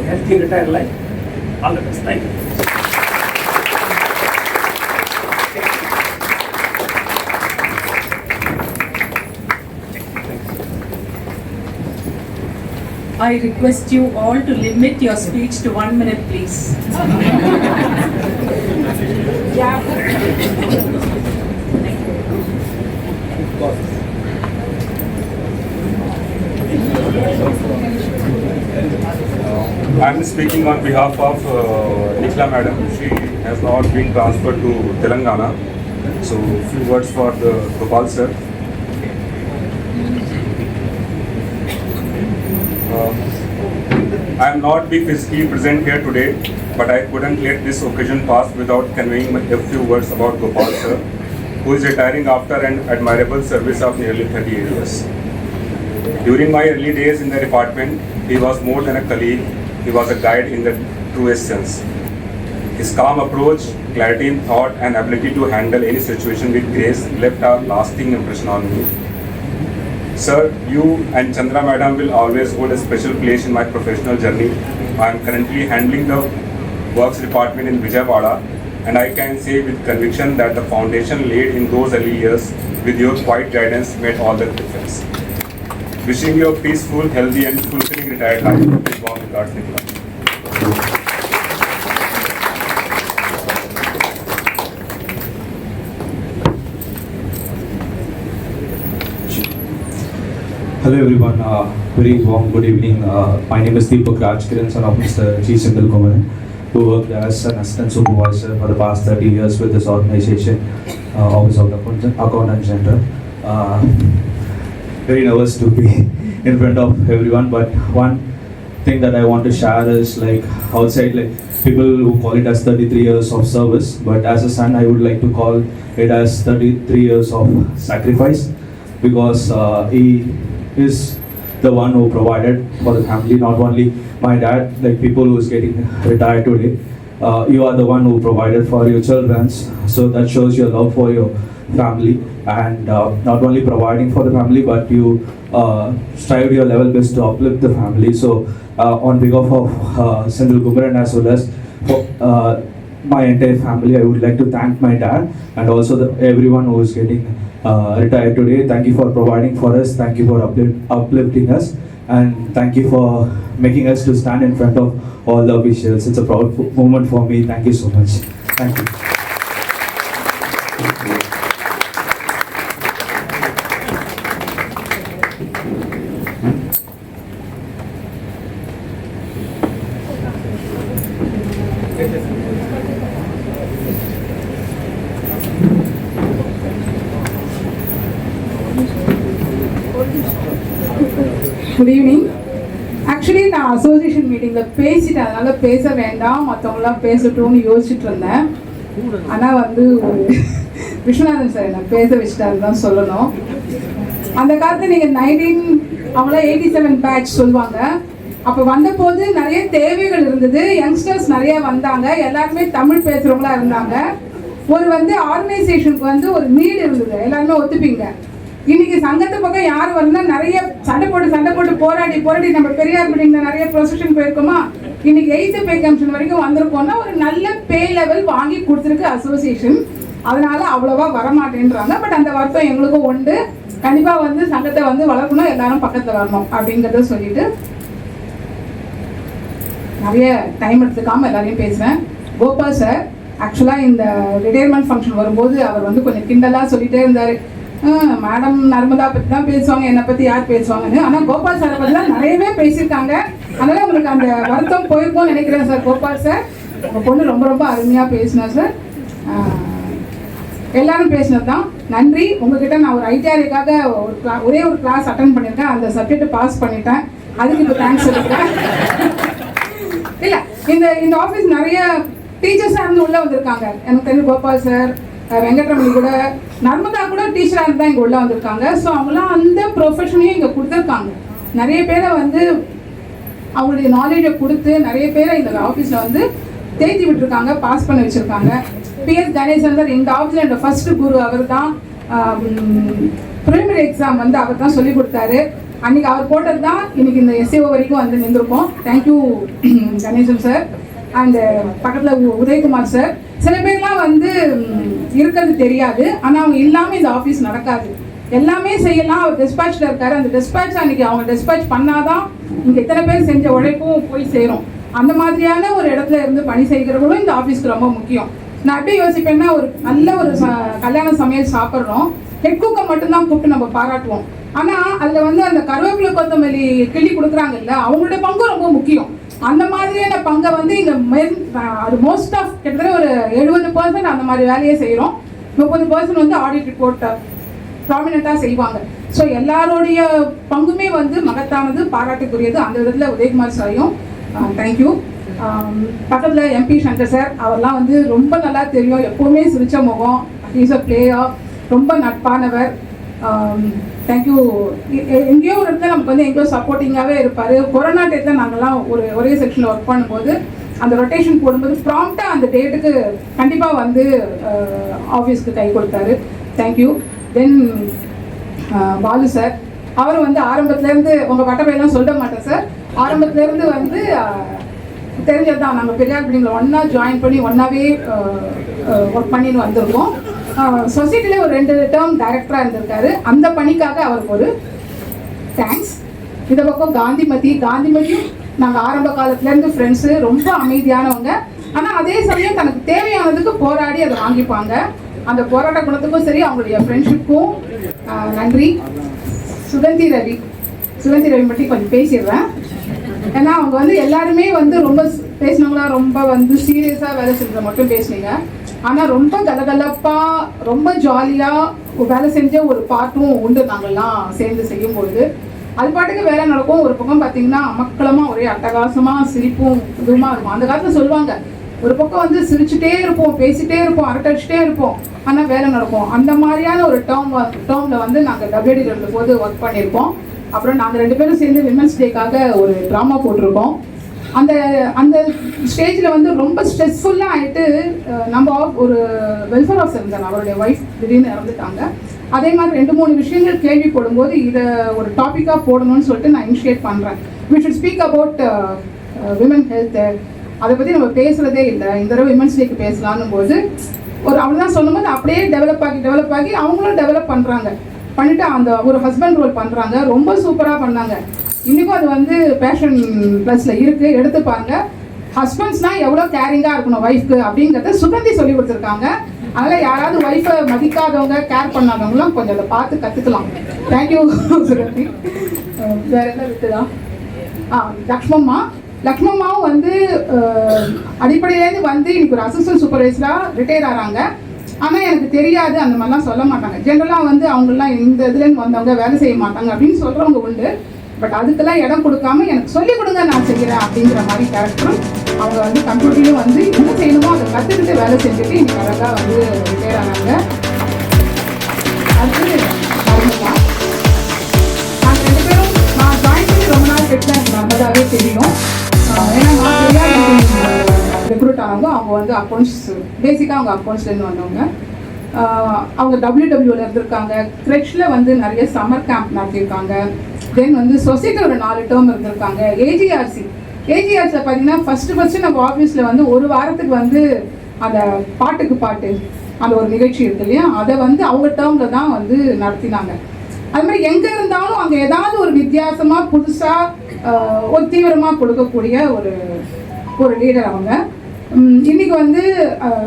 healthy retired life. All the best. Thank you. I request you all to limit your speech to 1 minute, please. I am speaking on behalf of Nikla madam. She has not been transferred to Telangana. So, few words for the Gopal sir. I am not be physically present here today, but I couldn't let this occasion pass without conveying a few words about Gopal sir, who is retiring after an admirable service of nearly 38 years. During my early days in the department, he was more than a colleague, he was a guide in the truest sense. His calm approach, clarity in thought and ability to handle any situation with grace left a lasting impression on me. Sir, you and Chandra madam will always hold a special place in my professional journey. I am currently handling the works department in Vijayawada, and I can say with conviction that the foundation laid in those early years with your quiet guidance made all the difference. Wishing you a peaceful, healthy and fulfilling retired life. With warm regards, Nikla. Hello everyone, very warm good evening. My name is Deepak Rajkiran, son of Mr. G. Sindhil Kumaran, who worked as an assistant supervisor for the past 30 years with this organization, Office of the Accountant General. Very nervous to be in front of everyone, but one thing that I want to share is like outside, like people who call it as 33 years of service, but as a son, I would like to call it as 33 years of sacrifice, because he is the one who provided for the family, not only my dad, like people who is getting retired today. You are the one who provided for your children, so that shows your love for your family, and not only providing for the family, but you strive your level best to uplift the family. So on behalf of Sindhil Kumaran as well as my entire family, I would like to thank my dad and also everyone who is getting retired today. Thank you for providing for us, thank you for uplifting us, and thank you for making us to stand in front of all the officials. It's a proud moment for me. Thank you so much. Thank you. Good evening. Actually நான் association மீட்டிங்கில் பேசிட்டேன், அதனால் பேச வேண்டாம், மற்றவங்களாம் பேசட்டும்னு யோசிச்சுட்டு இருந்தேன். ஆனால் வந்து விஸ்வநாதன் சார் என்னை பேச வச்சுட்டாரு தான் சொல்லணும். அந்த காலத்தில் நீங்கள் அவங்களாம் 87 பேட்ச் சொல்லுவாங்க. அப்போ வந்தபோது நிறைய தேவைகள் இருந்தது, யங்ஸ்டர்ஸ் நிறைய வந்தாங்க, எல்லாருமே தமிழ் பேசுகிறவங்களா இருந்தாங்க. ஒரு வந்து ஆர்கனைசேஷனுக்கு வந்து ஒரு நீடு இருந்தது, எல்லாருமே ஒத்துப்பீங்க. இன்னைக்கு சங்கத்து பக்கம் யார் வரணும்னா நிறைய சண்டை போட்டு போராடி நம்ம பெரியார் பில்டிங்கில் நிறைய ப்ரொசஷன் போயிருக்கோமா. இன்னைக்கு 8th பே கமிஷன் வரைக்கும் வந்திருக்கோம்னா ஒரு நல்ல பே லெவல் வாங்கி கொடுத்துருக்கு அசோசியேஷன். அதனால அவ்வளோவா வரமாட்டேன்றாங்க. பட் அந்த வருத்தம் எங்களுக்கும் உண்டு. கண்டிப்பாக வந்து சங்கத்தை வந்து வளர்க்கணும், எல்லாரும் பக்கத்தில் வரணும் அப்படிங்கிறத சொல்லிட்டு நிறைய டைம் எடுத்துக்காமல் எல்லாரையும் பேசுகிறேன். கோபால் சார் ஆக்சுவலாக இந்த ரிட்டையர்மெண்ட் ஃபங்க்ஷன் வரும்போது அவர் வந்து கொஞ்சம் கிண்டலாக சொல்லிகிட்டே இருந்தார், மேடம் நர்மதா பற்றி தான் பேசுவாங்க, என்னை பற்றி யார் பேசுவாங்கன்னு. ஆனால் கோபால் சாரை பற்றி தான் நிறையவே பேசியிருக்காங்க. அதனால் உங்களுக்கு அந்த வருத்தம் போயிருக்கும்னு நினைக்கிறேன் சார். கோபால் சார் உங்கள் பொண்ணு ரொம்ப ரொம்ப அருமையாக பேசினா சார். எல்லாரும் பேசினது தான் நன்றி. உங்ககிட்ட நான் ஒரு ஐடிஆருக்காக ஒரே ஒரு கிளாஸ் அட்டன் பண்ணியிருக்கேன், அந்த சப்ஜெக்ட் பாஸ் பண்ணிட்டேன், அதுக்கு இப்போ தேங்க்ஸ் சொல்லியிருக்கேன். இல்லை இந்த ஆஃபீஸ் நிறைய டீச்சர்ஸாக இருந்து உள்ளே வந்திருக்காங்க. எனக்கு தெரிஞ்சு கோபால் சார், வெங்கட்ரமணி கூட, நர்மதா கூட டீச்சராக இருந்து தான் இங்கே உள்ளே வந்திருக்காங்க. ஸோ அவங்களாம் அந்த ப்ரொஃபஷனையும் இங்கே கொடுத்துருக்காங்க. நிறைய பேரை வந்து அவங்களுடைய நாலேஜை கொடுத்து நிறைய பேரை இந்த ஆஃபீஸில் வந்து தேர்த்தி விட்டுருக்காங்க, பாஸ் பண்ணி வச்சுருக்காங்க. PS கணேசன் சார் இந்த ஆஃபீஸில் என்னோட ஃபர்ஸ்ட் குரு அவர் தான். ப்ரிலிமினரி எக்ஸாம் வந்து அவர் தான் சொல்லி கொடுத்தாரு. அன்றைக்கி அவர் போட்டது தான் இன்னைக்கு இந்த SAO வரைக்கும் வந்து நின்றுருக்கோம். Thank you Ganesan sir. அண்டு பக்கத்தில் உதயகுமார் சார். சில பேர்லாம் வந்து இருக்கிறது தெரியாது, ஆனால் அவங்க இல்லாமல் இந்த ஆஃபீஸ் நடக்காது. எல்லாமே செய்யலாம். அவர் டிஸ்பேச்சில் இருக்கார். அந்த டிஸ்பேட்ச் அன்றைக்கி அவங்க டிஸ்பேட்ச் பண்ணாதான் இங்கே எத்தனை பேர் செஞ்ச உழைப்பும் போய் சேரும். அந்த மாதிரியான ஒரு இடத்துல இருந்து பணி செய்கிறவங்களும் இந்த ஆஃபீஸ்க்கு ரொம்ப முக்கியம். நான் எப்படி யோசிப்பேன்னா, ஒரு நல்ல ஒரு கல்யாண சமையல் சாப்பிட்றோம், ஹெட் குக்கை மட்டும்தான் கூப்பிட்டு நம்ம பாராட்டுவோம். ஆனால் அதில் வந்து அந்த கருவேப்பிலை கொத்தமல்லி கிள்ளி கொடுக்குறாங்கல்ல, அவங்களுடைய பங்கு ரொம்ப முக்கியம். அந்த மாதிரியான பங்கை வந்து இங்கே அது மோஸ்ட் ஆஃப் கிட்டத்தட்ட ஒரு 70% அந்த மாதிரி வேலையை செய்கிறோம். 30% வந்து ஆடிட் ரிப்போர்ட் ப்ராமினெண்ட்டாக செய்வாங்க. ஸோ எல்லாருடைய பங்குமே வந்து மகத்தானது, பாராட்டுக்குரியது. அந்த விதத்தில் உதயகுமார் சாரையும் தேங்க்யூ. பக்கத்தில் MP சங்கர் சார், அவர்லாம் வந்து ரொம்ப நல்லா தெரியும், எப்போவுமே சிரிச்ச முகம், ஹீஸ் அ பிளேயர், ரொம்ப நட்பானவர். தேங்க்யூ. எங்கேயோ ஒரு இடத்துல நமக்கு வந்து எங்கேயோ சப்போர்ட்டிங்காகவே இருப்பார். கொரோனா டேட்டில் நாங்கள்லாம் ஒரே செக்ஷனில் ஒர்க் பண்ணும்போது அந்த ரொட்டேஷன் போடும்போது ப்ராம்ப்டாக அந்த டேட்டுக்கு கண்டிப்பாக வந்து ஆஃபீஸ்க்கு கை கொடுத்தாரு. தேங்க்யூ. தென் பாலு சார், அவர் வந்து ஆரம்பத்துலேருந்து உங்கள் பட்டப்பையெல்லாம் சொல்ல மாட்டேன் சார், ஆரம்பத்துலேருந்து வந்து தெரிஞ்சது தான். நாங்கள் பெரியார் பில்டிங்கில் ஒன்றா ஜாயின் பண்ணி ஒன்றாவே ஒர்க் பண்ணின்னு வந்திருக்கோம். சொசைட்டியில் ஒரு 2 டேர்ம் டைரக்டராக இருந்திருக்காரு. அந்த பணிக்காக அவருக்கு ஒரு தேங்க்ஸ். இந்த பக்கம் காந்திமதியும் நாங்கள் ஆரம்ப காலத்துலேருந்து ஃப்ரெண்ட்ஸு, ரொம்ப அமைதியானவங்க. ஆனால் அதே சமயம் தனக்கு தேவையானதுக்கு போராடி அதை வாங்கிப்பாங்க. அந்த போராட்ட குணத்துக்கும் சரி, அவங்களுடைய ஃப்ரெண்ட்ஷிப்புக்கும் நன்றி. சுகந்தி ரவி பற்றி கொஞ்சம் பேசிடுறேன். ஏன்னா அவங்க வந்து எல்லாருமே வந்து ரொம்ப பேசினவங்களா, ரொம்ப வந்து சீரியஸாக வேலை செஞ்சதை மட்டும் பேசுனீங்க. ஆனால் ரொம்ப கலகலப்பாக, ரொம்ப ஜாலியாக வேலை செஞ்ச ஒரு பாட்டும் உண்டு. நாங்கள்லாம் சேர்ந்து செய்யும்போது அது பாட்டுக்கு வேலை நடக்கும். ஒரு பக்கம் பார்த்தீங்கன்னா அமக்களமாக ஒரே அட்டகாசமாக சிரிப்பும் இதுவுமா இருக்கும். அந்த காலத்தில் சொல்லுவாங்க, ஒரு பக்கம் வந்து சிரிச்சுட்டே இருப்போம், பேசிகிட்டே இருப்போம், அரட்டடிச்சுட்டே இருப்போம், ஆனால் வேலை நடக்கும். அந்த மாதிரியான ஒரு டேர்மில் வந்து நாங்கள் WD இருந்தபோது ஒர்க் பண்ணியிருக்கோம். அப்புறம் நாங்கள் 2 பேரும் சேர்ந்து விமன்ஸ் டேக்காக ஒரு ட்ராமா போட்டிருக்கோம். அந்த அந்த ஸ்டேஜில் வந்து ரொம்ப ஸ்ட்ரெஸ்ஃபுல்லாக ஆகிட்டு நம்ம ஒரு வெல்ஃபேர் ஆஃபீஸர் இருந்தாங்க, அவருடைய ஒய்ஃப் திடீர்னு இறந்துட்டாங்க. அதே மாதிரி 2-3 விஷயங்கள் கேள்விப்படும்போது இதை ஒரு டாப்பிக்காக போடணும்னு சொல்லிட்டு நான் இனிஷியேட் பண்ணுறேன். We should speak about women health. அதை பற்றி நம்ம பேசுகிறதே இல்லை. இந்த தடவை விமன்ஸ் டேக்கு பேசலான்னும் போது ஒரு அவ்வளோதான் சொல்லும்போது அப்படியே டெவலப் ஆகி அவங்களும் டெவலப் பண்ணிவிட்டு அந்த ஒரு ஹஸ்பண்ட் ரோல் பண்ணுறாங்க. ரொம்ப சூப்பராக பண்ணாங்க. இன்றைக்கும் அது வந்து பேஷன் ப்ளஸில் இருக்குது, எடுத்து பாருங்க. ஹஸ்பண்ட்ஸ்னால் எவ்வளோ கேரிங்காக இருக்கணும் ஒய்ஃப்க்கு அப்படிங்கிறத சுகந்தி சொல்லி கொடுத்துருக்காங்க. அதனால் யாராவது ஒய்ஃபை மதிக்காதவங்க, கேர் பண்ணாதவங்களும் கொஞ்சம் அதை பார்த்து கற்றுக்கலாம். தேங்க்யூ சுகந்தி. வேறு என்ன விட்டுதான் லக்ஷ்மம்மாவும் வந்து அடிப்படையிலேருந்து வந்து இன்னைக்கு ஒரு அசிஸ்டன்ட் சூப்பர்வைசராக ரிட்டையர் ஆகிறாங்க. ஆனால் எனக்கு தெரியாது, அந்த மாதிரிலாம் சொல்ல மாட்டாங்க. ஜென்ரலாக வந்து அவங்களாம் இந்த இதுலேருந்து வந்தவங்க வேலை செய்ய மாட்டாங்க அப்படின்னு சொல்கிறவங்க உண்டு. பட் அதுக்கெல்லாம் இடம் கொடுக்காம எனக்கு சொல்லிக் கொடுங்க நான் செய்கிறேன் அப்படிங்கிற மாதிரி கேரக்டரும் அவங்க வந்து கம்ப்யூட்டர்லேயும் வந்து என்ன செய்யணுமோ அதை கற்றுக்கிட்டு வேலை செஞ்சுட்டு இன்னைக்கு அழகாக வந்து ரிட்டையர் ஆனாங்க. அது நர்மதா. நாங்கள் 2 பேரும் நான் ஜாயின் பண்ணி ரொம்ப நாள் கிட்ட எனக்கு நர்மதாவே தெரியும். ஏன்னா நான் ரெக்ரூட் ஆனவங்க அவங்க வந்து அக்கௌண்ட்ஸ் பேசிக்காக அவங்க அக்கௌண்ட்ஸ்லேருந்து வந்தவங்க. அவங்க WWல இருந்திருக்காங்க. கிரெச்சில் வந்து நிறைய சம்மர் கேம்ப் நடத்தியிருக்காங்க. தென் வந்து சொசைட்டியில் ஒரு 4 டேர்ம் இருந்திருக்காங்க. ஏஜிஆர்சியில் பார்த்தீங்கன்னா ஃபஸ்ட்டு நம்ம ஆஃபீஸில் வந்து ஒரு வாரத்துக்கு வந்து அந்த பாட்டுக்கு பாட்டு அந்த ஒரு நிகழ்ச்சி இருக்கு இல்லையா, அதை வந்து அவங்க டேர்மில் தான் வந்து நடத்தினாங்க. அது மாதிரி எங்கே இருந்தாலும் அங்கே ஏதாவது ஒரு வித்தியாசமாக புதுசாக ஒரு தீவிரமாக கொடுக்கக்கூடிய ஒரு லீடர் அவங்க. இன்னைக்கு வந்து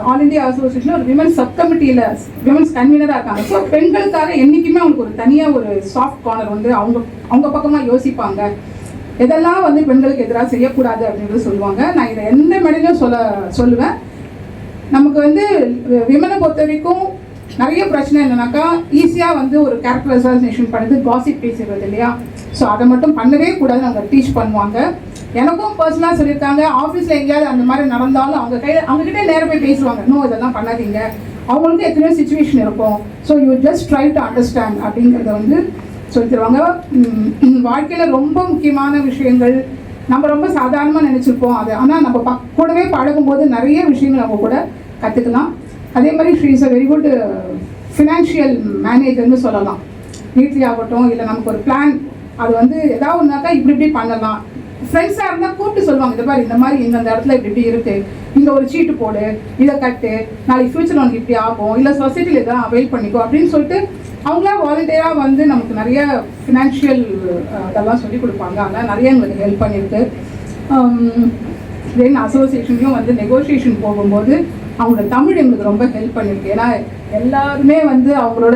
ஆல் இண்டியா அசோசியேஷன் ஒரு விமன்ஸ் சப் கமிட்டியில் விமன்ஸ் கன்வீனராக இருக்காங்க. ஸோ பெண்களுக்காக என்றைக்குமே அவங்களுக்கு ஒரு தனியாக ஒரு சாஃப்ட் கார்னர் வந்து அவங்க பக்கமாக யோசிப்பாங்க. எதெல்லாம் வந்து பெண்களுக்கு எதிராக செய்யக்கூடாது அப்படின்றது சொல்லுவாங்க. நான் இதை எந்த மேடையிலும் சொல்லுவேன். நமக்கு வந்து விமனை பொறுத்த வரைக்கும் நிறைய பிரச்சனை என்னன்னாக்கா ஈஸியாக வந்து ஒரு கேரக்டர் அசாசினேஷன் பண்ணுறது, காசிப் பேசுகிறது இல்லையா. ஸோ அதை மட்டும் பண்ணவே கூடாதுன்னு அவங்க டீச் பண்ணுவாங்க. எனக்கும் பர்சனலாக சொல்லியிருக்காங்க, ஆஃபீஸில் எங்கேயாவது அந்த மாதிரி நடந்தாலும் அவங்ககிட்ட நேரம் போய் பேசுவாங்க. இன்னும் இதெல்லாம் பண்ணாதீங்க, அவங்களுக்கு எத்தனையோ சுச்சுவேஷன் இருக்கும். So you just try to understand அப்படிங்கிறத வந்து சொல்லி தருவாங்க. வாழ்க்கையில் ரொம்ப முக்கியமான விஷயங்கள் நம்ம ரொம்ப சாதாரணமாக நினச்சிருப்போம் அது, ஆனால் நம்ம கூடவே பழகும்போது நிறைய விஷயங்கள் அவங்க கூட கற்றுக்கலாம். அதே மாதிரி she is a very good financial மேனேஜர்னு சொல்லலாம். வீட்லி ஆகட்டும், இல்லை நமக்கு ஒரு பிளான் அது வந்து ஏதாவது ஒன்றாக்கா இப்படி பண்ணலாம். ஃப்ரெண்ட்ஸாக இருந்தால் கூப்பிட்டு சொல்லுவாங்க, இந்த மாதிரி இந்த மாதிரி இந்த இடத்துல இப்படி இருக்குது, இங்கே ஒரு சீட்டு போடு, இதை கட்டு, நாளைக்கு ஃப்யூச்சரில் உனக்கு இப்படி ஆகும், இல்லை சொசைட்டியில் இதான் அவைல் பண்ணிக்கோ அப்படின்னு சொல்லிட்டு அவங்களா வாலண்டியராக வந்து நமக்கு நிறைய ஃபினான்ஷியல் இதெல்லாம் சொல்லி கொடுப்பாங்க. அதெல்லாம் நிறைய எங்களுக்கு ஹெல்ப் பண்ணியிருக்கு. தென் அசோசியேஷன்லையும் வந்து நெகோசியேஷன் போகும்போது அவங்களோட தமிழ் எங்களுக்கு ரொம்ப ஹெல்ப் பண்ணியிருக்கு. ஏன்னா எல்லாருமே வந்து அவங்களோட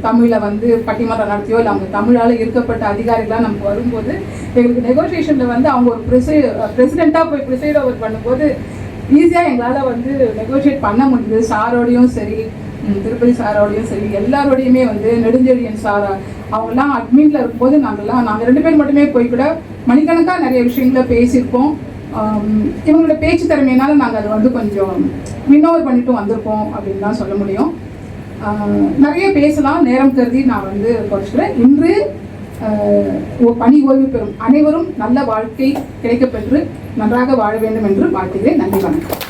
தமிழில் வந்து பட்டிமன்றம் நடத்தியோ இல்லை அவங்க தமிழால் இருக்கப்பட்ட அதிகாரிகளாக நமக்கு வரும்போது எங்களுக்கு நெகோசியேஷனில் வந்து அவங்க ஒரு பிரசிடெண்ட்டாக போய் ப்ரிசைட் ஓவர் பண்ணும்போது ஈஸியாக எங்களால் வந்து நெகோஷியேட் பண்ண முடியுது. சாரோடையும் சரி, திருப்பதி சாரோடையும் சரி, எல்லாரோடையுமே வந்து நெடுஞ்செழியன் சார் அவங்கெல்லாம் அட்மின்ல இருக்கும்போது நாங்கள் 2 பேர் மட்டுமே போய் கூட மணிக்கணக்காக நிறைய விஷயங்கள பேசியிருப்போம். இவங்களோட பேச்சு திறமையினால நாங்கள் அதை வந்து கொஞ்சம் வினோவர் பண்ணிட்டு வந்திருக்கோம் அப்படின்னு தான் சொல்ல முடியும். நிறைய பேசலாம், நேரம் கருதி நான் வந்து குறைச்சிக்கிறேன். இன்று பணி ஓய்வு பெறும் அனைவரும் நல்ல வாழ்க்கை கிடைக்கப்பெற்று நன்றாக வாழ வேண்டும் என்று வாழ்த்துகிறேன். நன்றி, வணக்கம்.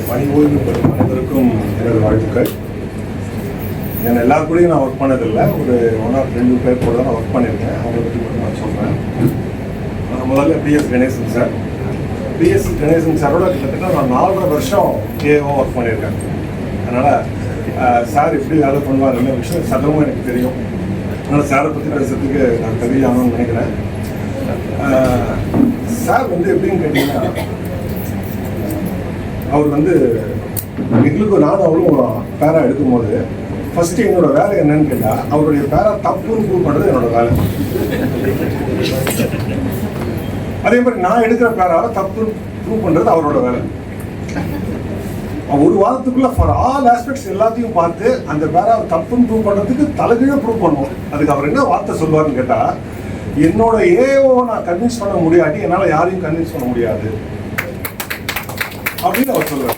பணி ஓய்வு பெறும் அனைவருக்கும் எனது வாழ்த்துக்கள். நான் எல்லாருக்கூடையும் நான் ஒர்க் பண்ணதில்லை, ஒரு 1 or 2 பேர் கூட தான் ஒர்க் பண்ணியிருக்கேன். அவங்களை பற்றி மட்டும் நான் சொல்கிறேன். முதல்ல PS Ganesan sir. PS Ganesan சாரோட கிட்டத்தட்ட நான் 4.5 வருஷம் கேஓ ஒர்க் பண்ணியிருக்கேன். அதனால் சார் எப்படி வேலை பண்ணுவாருன்ற விஷயம் சதமும் எனக்கு தெரியும். அதனால் சாரை பற்றி பேசுறதுக்கு நான் தெரியாமன்னு நினைக்கிறேன். சார் வந்து எப்படின்னு கேட்டிங்கன்னா, அவர் வந்து எங்களுக்கு நானும் அவரும் பேரா எடுக்கும்போது ஃபர்ஸ்ட் என்னோட வேலை என்னன்னு கேட்டால், அவருடைய பேரா தப்புன்னு ப்ரூவ் பண்ணுறது என்னோட வேலை. அதே மாதிரி நான் எடுக்கிற பேராவை தப்புன்னு ப்ரூவ் பண்ணுறது அவரோட வேலை. ஒரு வாரத்துக்குள்ள ஃபார் ஆல் ஆஸ்பெக்ட்ஸ் எல்லாத்தையும் பார்த்து அந்த பேராவை தப்புன்னு ப்ரூவ் பண்ணுறதுக்கு தலைகீழ ப்ரூவ் பண்ணுவோம். அதுக்கு அவர் என்ன வார்த்தை சொல்லுவாருன்னு கேட்டால், என்னோட ஏஓ நான் கன்வின்ஸ் பண்ண முடியாட்டி என்னால் யாரையும் கன்வின்ஸ் பண்ண முடியாது அப்படின்னு அவர் சொல்றாரு.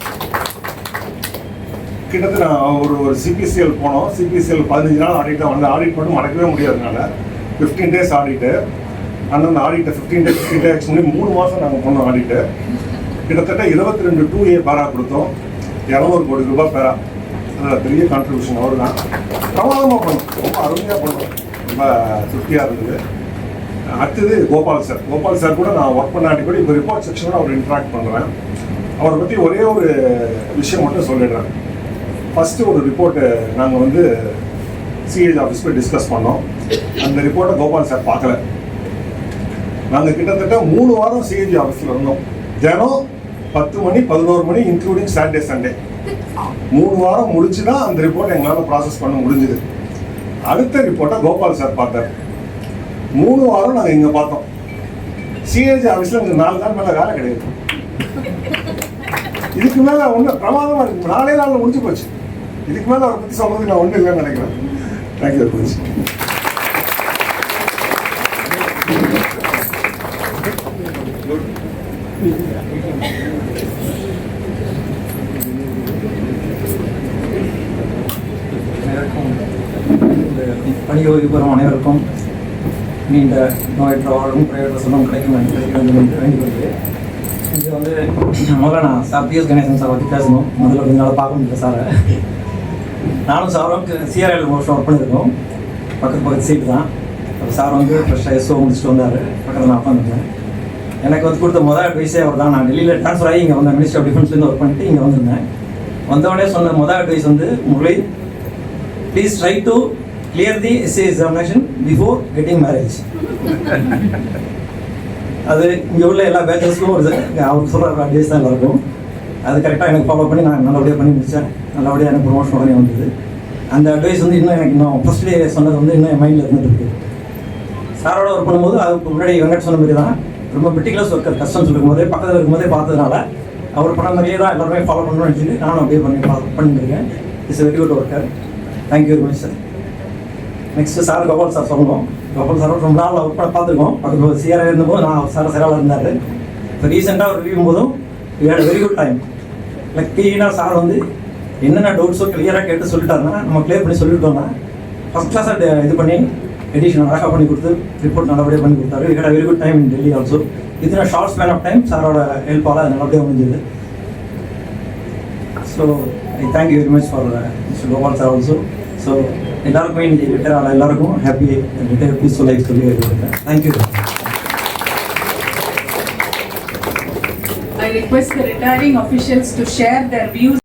கிட்டத்தட்ட நான் ஒரு சிபிசிஎல் போனோம். சிபிசிஎல் 15 நாள் ஆடிட் தான் வந்து, ஆடிட் மட்டும் மறக்கவே முடியாதனால 15 days ஆடிட்டு, அந்த ஆடிட்டை 15 days முன்னாடி 3 மாதம் நாங்கள் போனோம் ஆடிட்டு. கிட்டத்தட்ட 22 2A பேரா கொடுத்தோம். 200 கோடி ரூபாய் பேரா. அதில் பெரிய கான்ட்ரிபியூஷன் அவர் தான். பிரமாதமாக பண்ணோம், ரொம்ப அருமையாக பண்ணோம், ரொம்ப திருப்தியாக இருந்தது. அடுத்தது கோபால் சார் கூட நான் ஒர்க் பண்ணாட்டி கூட இப்போ ரிப்போர்ட் செக்ஷனோட அவர் இன்ட்ராக்ட் பண்ணுறேன். அவரை பற்றி ஒரே ஒரு விஷயம் மட்டும் சொல்லிடுறேன். ஃபஸ்ட்டு ஒரு ரிப்போர்ட்டு நாங்கள் வந்து சிஏஜி ஆஃபீஸ் போய் டிஸ்கஸ் பண்ணோம். அந்த ரிப்போர்ட்டை கோபால் சார் பார்க்கல. நாங்கள் கிட்டத்தட்ட 3 வாரம் சிஏஜி ஆஃபீஸில் இருந்தோம். தினம் 10 மணி 11 மணி இன்க்ளூடிங் சாட்டர்டே சண்டே 3 வாரம் முடிச்சு தான் அந்த ரிப்போர்ட் எங்களால் ப்ராசஸ் பண்ண முடிஞ்சுது. அடுத்த ரிப்போர்ட்டை கோபால் சார் பார்த்தார். 3 வாரம் நாங்கள் இங்கே பார்த்தோம். சிஏஜி ஆஃபீஸில் எனக்கு 4 நாள் மேலே வேலை கிடையாது. இதுக்கு மேலே ஒன்றும் பிரமாதமாக இருக்கு. 4 நாளில் முடிஞ்சு போச்சு. இதுக்கு மேலே அவரை பற்றி சொல்கிறதுக்கு நான் ஒன்றும் இல்லைன்னு நினைக்கிறேன். Thank you very much. பணி ஓய்வு பெறும் அனைவருக்கும் நீண்ட நோயற்ற வாழும் குறையற்ற சுகம் கிடைக்கும் என்று வேண்டிக்கொள்கிறேன். இங்கே வந்து முதல்ல நான் சார் பிஎஸ் கணேசன் சார் பற்றி பேசணும். முதல்ல கொஞ்ச நாள் பார்க்க முடியல சாரை. நானும் சாரும் சிஆர்ஐயில் வருஷம் ஒர்க் பண்ணியிருக்கோம். பக்கத்து சீட்டு தான். அப்போ சார் வந்து ஃப்ரெஷ்ஷாக எஸ்ஓ முடிச்சுட்டு வந்தார். பக்கத்தில் நான் உட்காந்துருந்தேன். எனக்கு வந்து கொடுத்த முதல் அட்வைஸே அவர் தான். நான் டெல்லியில் ட்ரான்ஸ்ஃபர் ஆகி இங்கே வந்து மினிஸ்ட்ரி ஆஃப் டிஃபென்ஸ்லேருந்து ஒர்க் பண்ணிட்டு இங்கே வந்திருந்தேன். வந்தவொடனே சொன்ன முதல் அட்வைஸ் வந்து, Murali please try to clear the SA examination before getting marriage. அது இங்கே உள்ள எல்லா பேச்சர்ஸ்க்கும் ஒரு அவர் சொல்கிற அட்வைஸ் தான் எல்லாருக்கும். அது கரெக்டாக எனக்கு ஃபாலோ பண்ணி நான் நல்லபடியாக பண்ணி முடித்தேன். நல்லபடியாக எனக்கு ப்ரொமோஷன் உடனே வந்தது. அந்த அட்வைஸ் வந்து இன்னும் எனக்கு இன்னும் ஃபர்ஸ்ட் டே சொன்னது வந்து இன்னும் என் மைண்டில் இருந்துட்டு இருக்கு. சாரோட ஒர்க் பண்ணும்போது அதுக்கு முன்னாடி வெங்கட் சொன்ன மாதிரி தான் ரொம்ப மெட்டிகுலஸ் ஒர்க்கர். கஷ்டம் இருக்கும்போதே பக்கத்தில் இருக்கும்போதே பார்த்ததுனால அவர் பண்ண மாதிரியே தான் எல்லாருமே ஃபாலோ பண்ணணும்னு சொல்லி நானும் அப்படியே பண்ணியிருக்கேன். It's very good worker. Thank you very much sir. Next sir Gopal sir சொல்லணும். கோபால் சார் ரொம்ப நாள் ஒர்க் பண்ண பார்த்துருக்கோம். பக்கத்தில் சிஆர்ஐ இருந்தபோது நான் சார் சிறாவில் இருந்தார். இப்போ ரீசெண்டாக ஒரு ரிவ்யூ போதும் வெரி குட் டைம். லக்கீனாக சார் வந்து என்னென்ன டவுட்ஸோ கிளியராக கேட்டு சொல்லிட்டாருன்னா நம்ம கிளியர் பண்ணி சொல்லிவிட்டோம்னா ஃபஸ்ட் கிளாஸாக இது பண்ணி எடிஷன் அழகாக பண்ணி கொடுத்து ரிப்போர்ட் நல்லபடியாக பண்ணி கொடுத்தாரு. We had a very good time in Delhi also. இதுனா ஷார்ட் ஸ்பேன் ஆஃப் டைம் சாரோட ஹெல்ப்பால் அது நல்லபடியாக முடிஞ்சது. So I thank you very much for mister Gopal sir also. So எல்லாருக்குமே இன்னைக்கு ரிட்டையர் ஆன எல்லாருக்கும் ஹாப்பி ரிட்டையர் பீஸ்ஃபுல் லைஃப் சொல்லி thank you. I request the retiring officials to share their views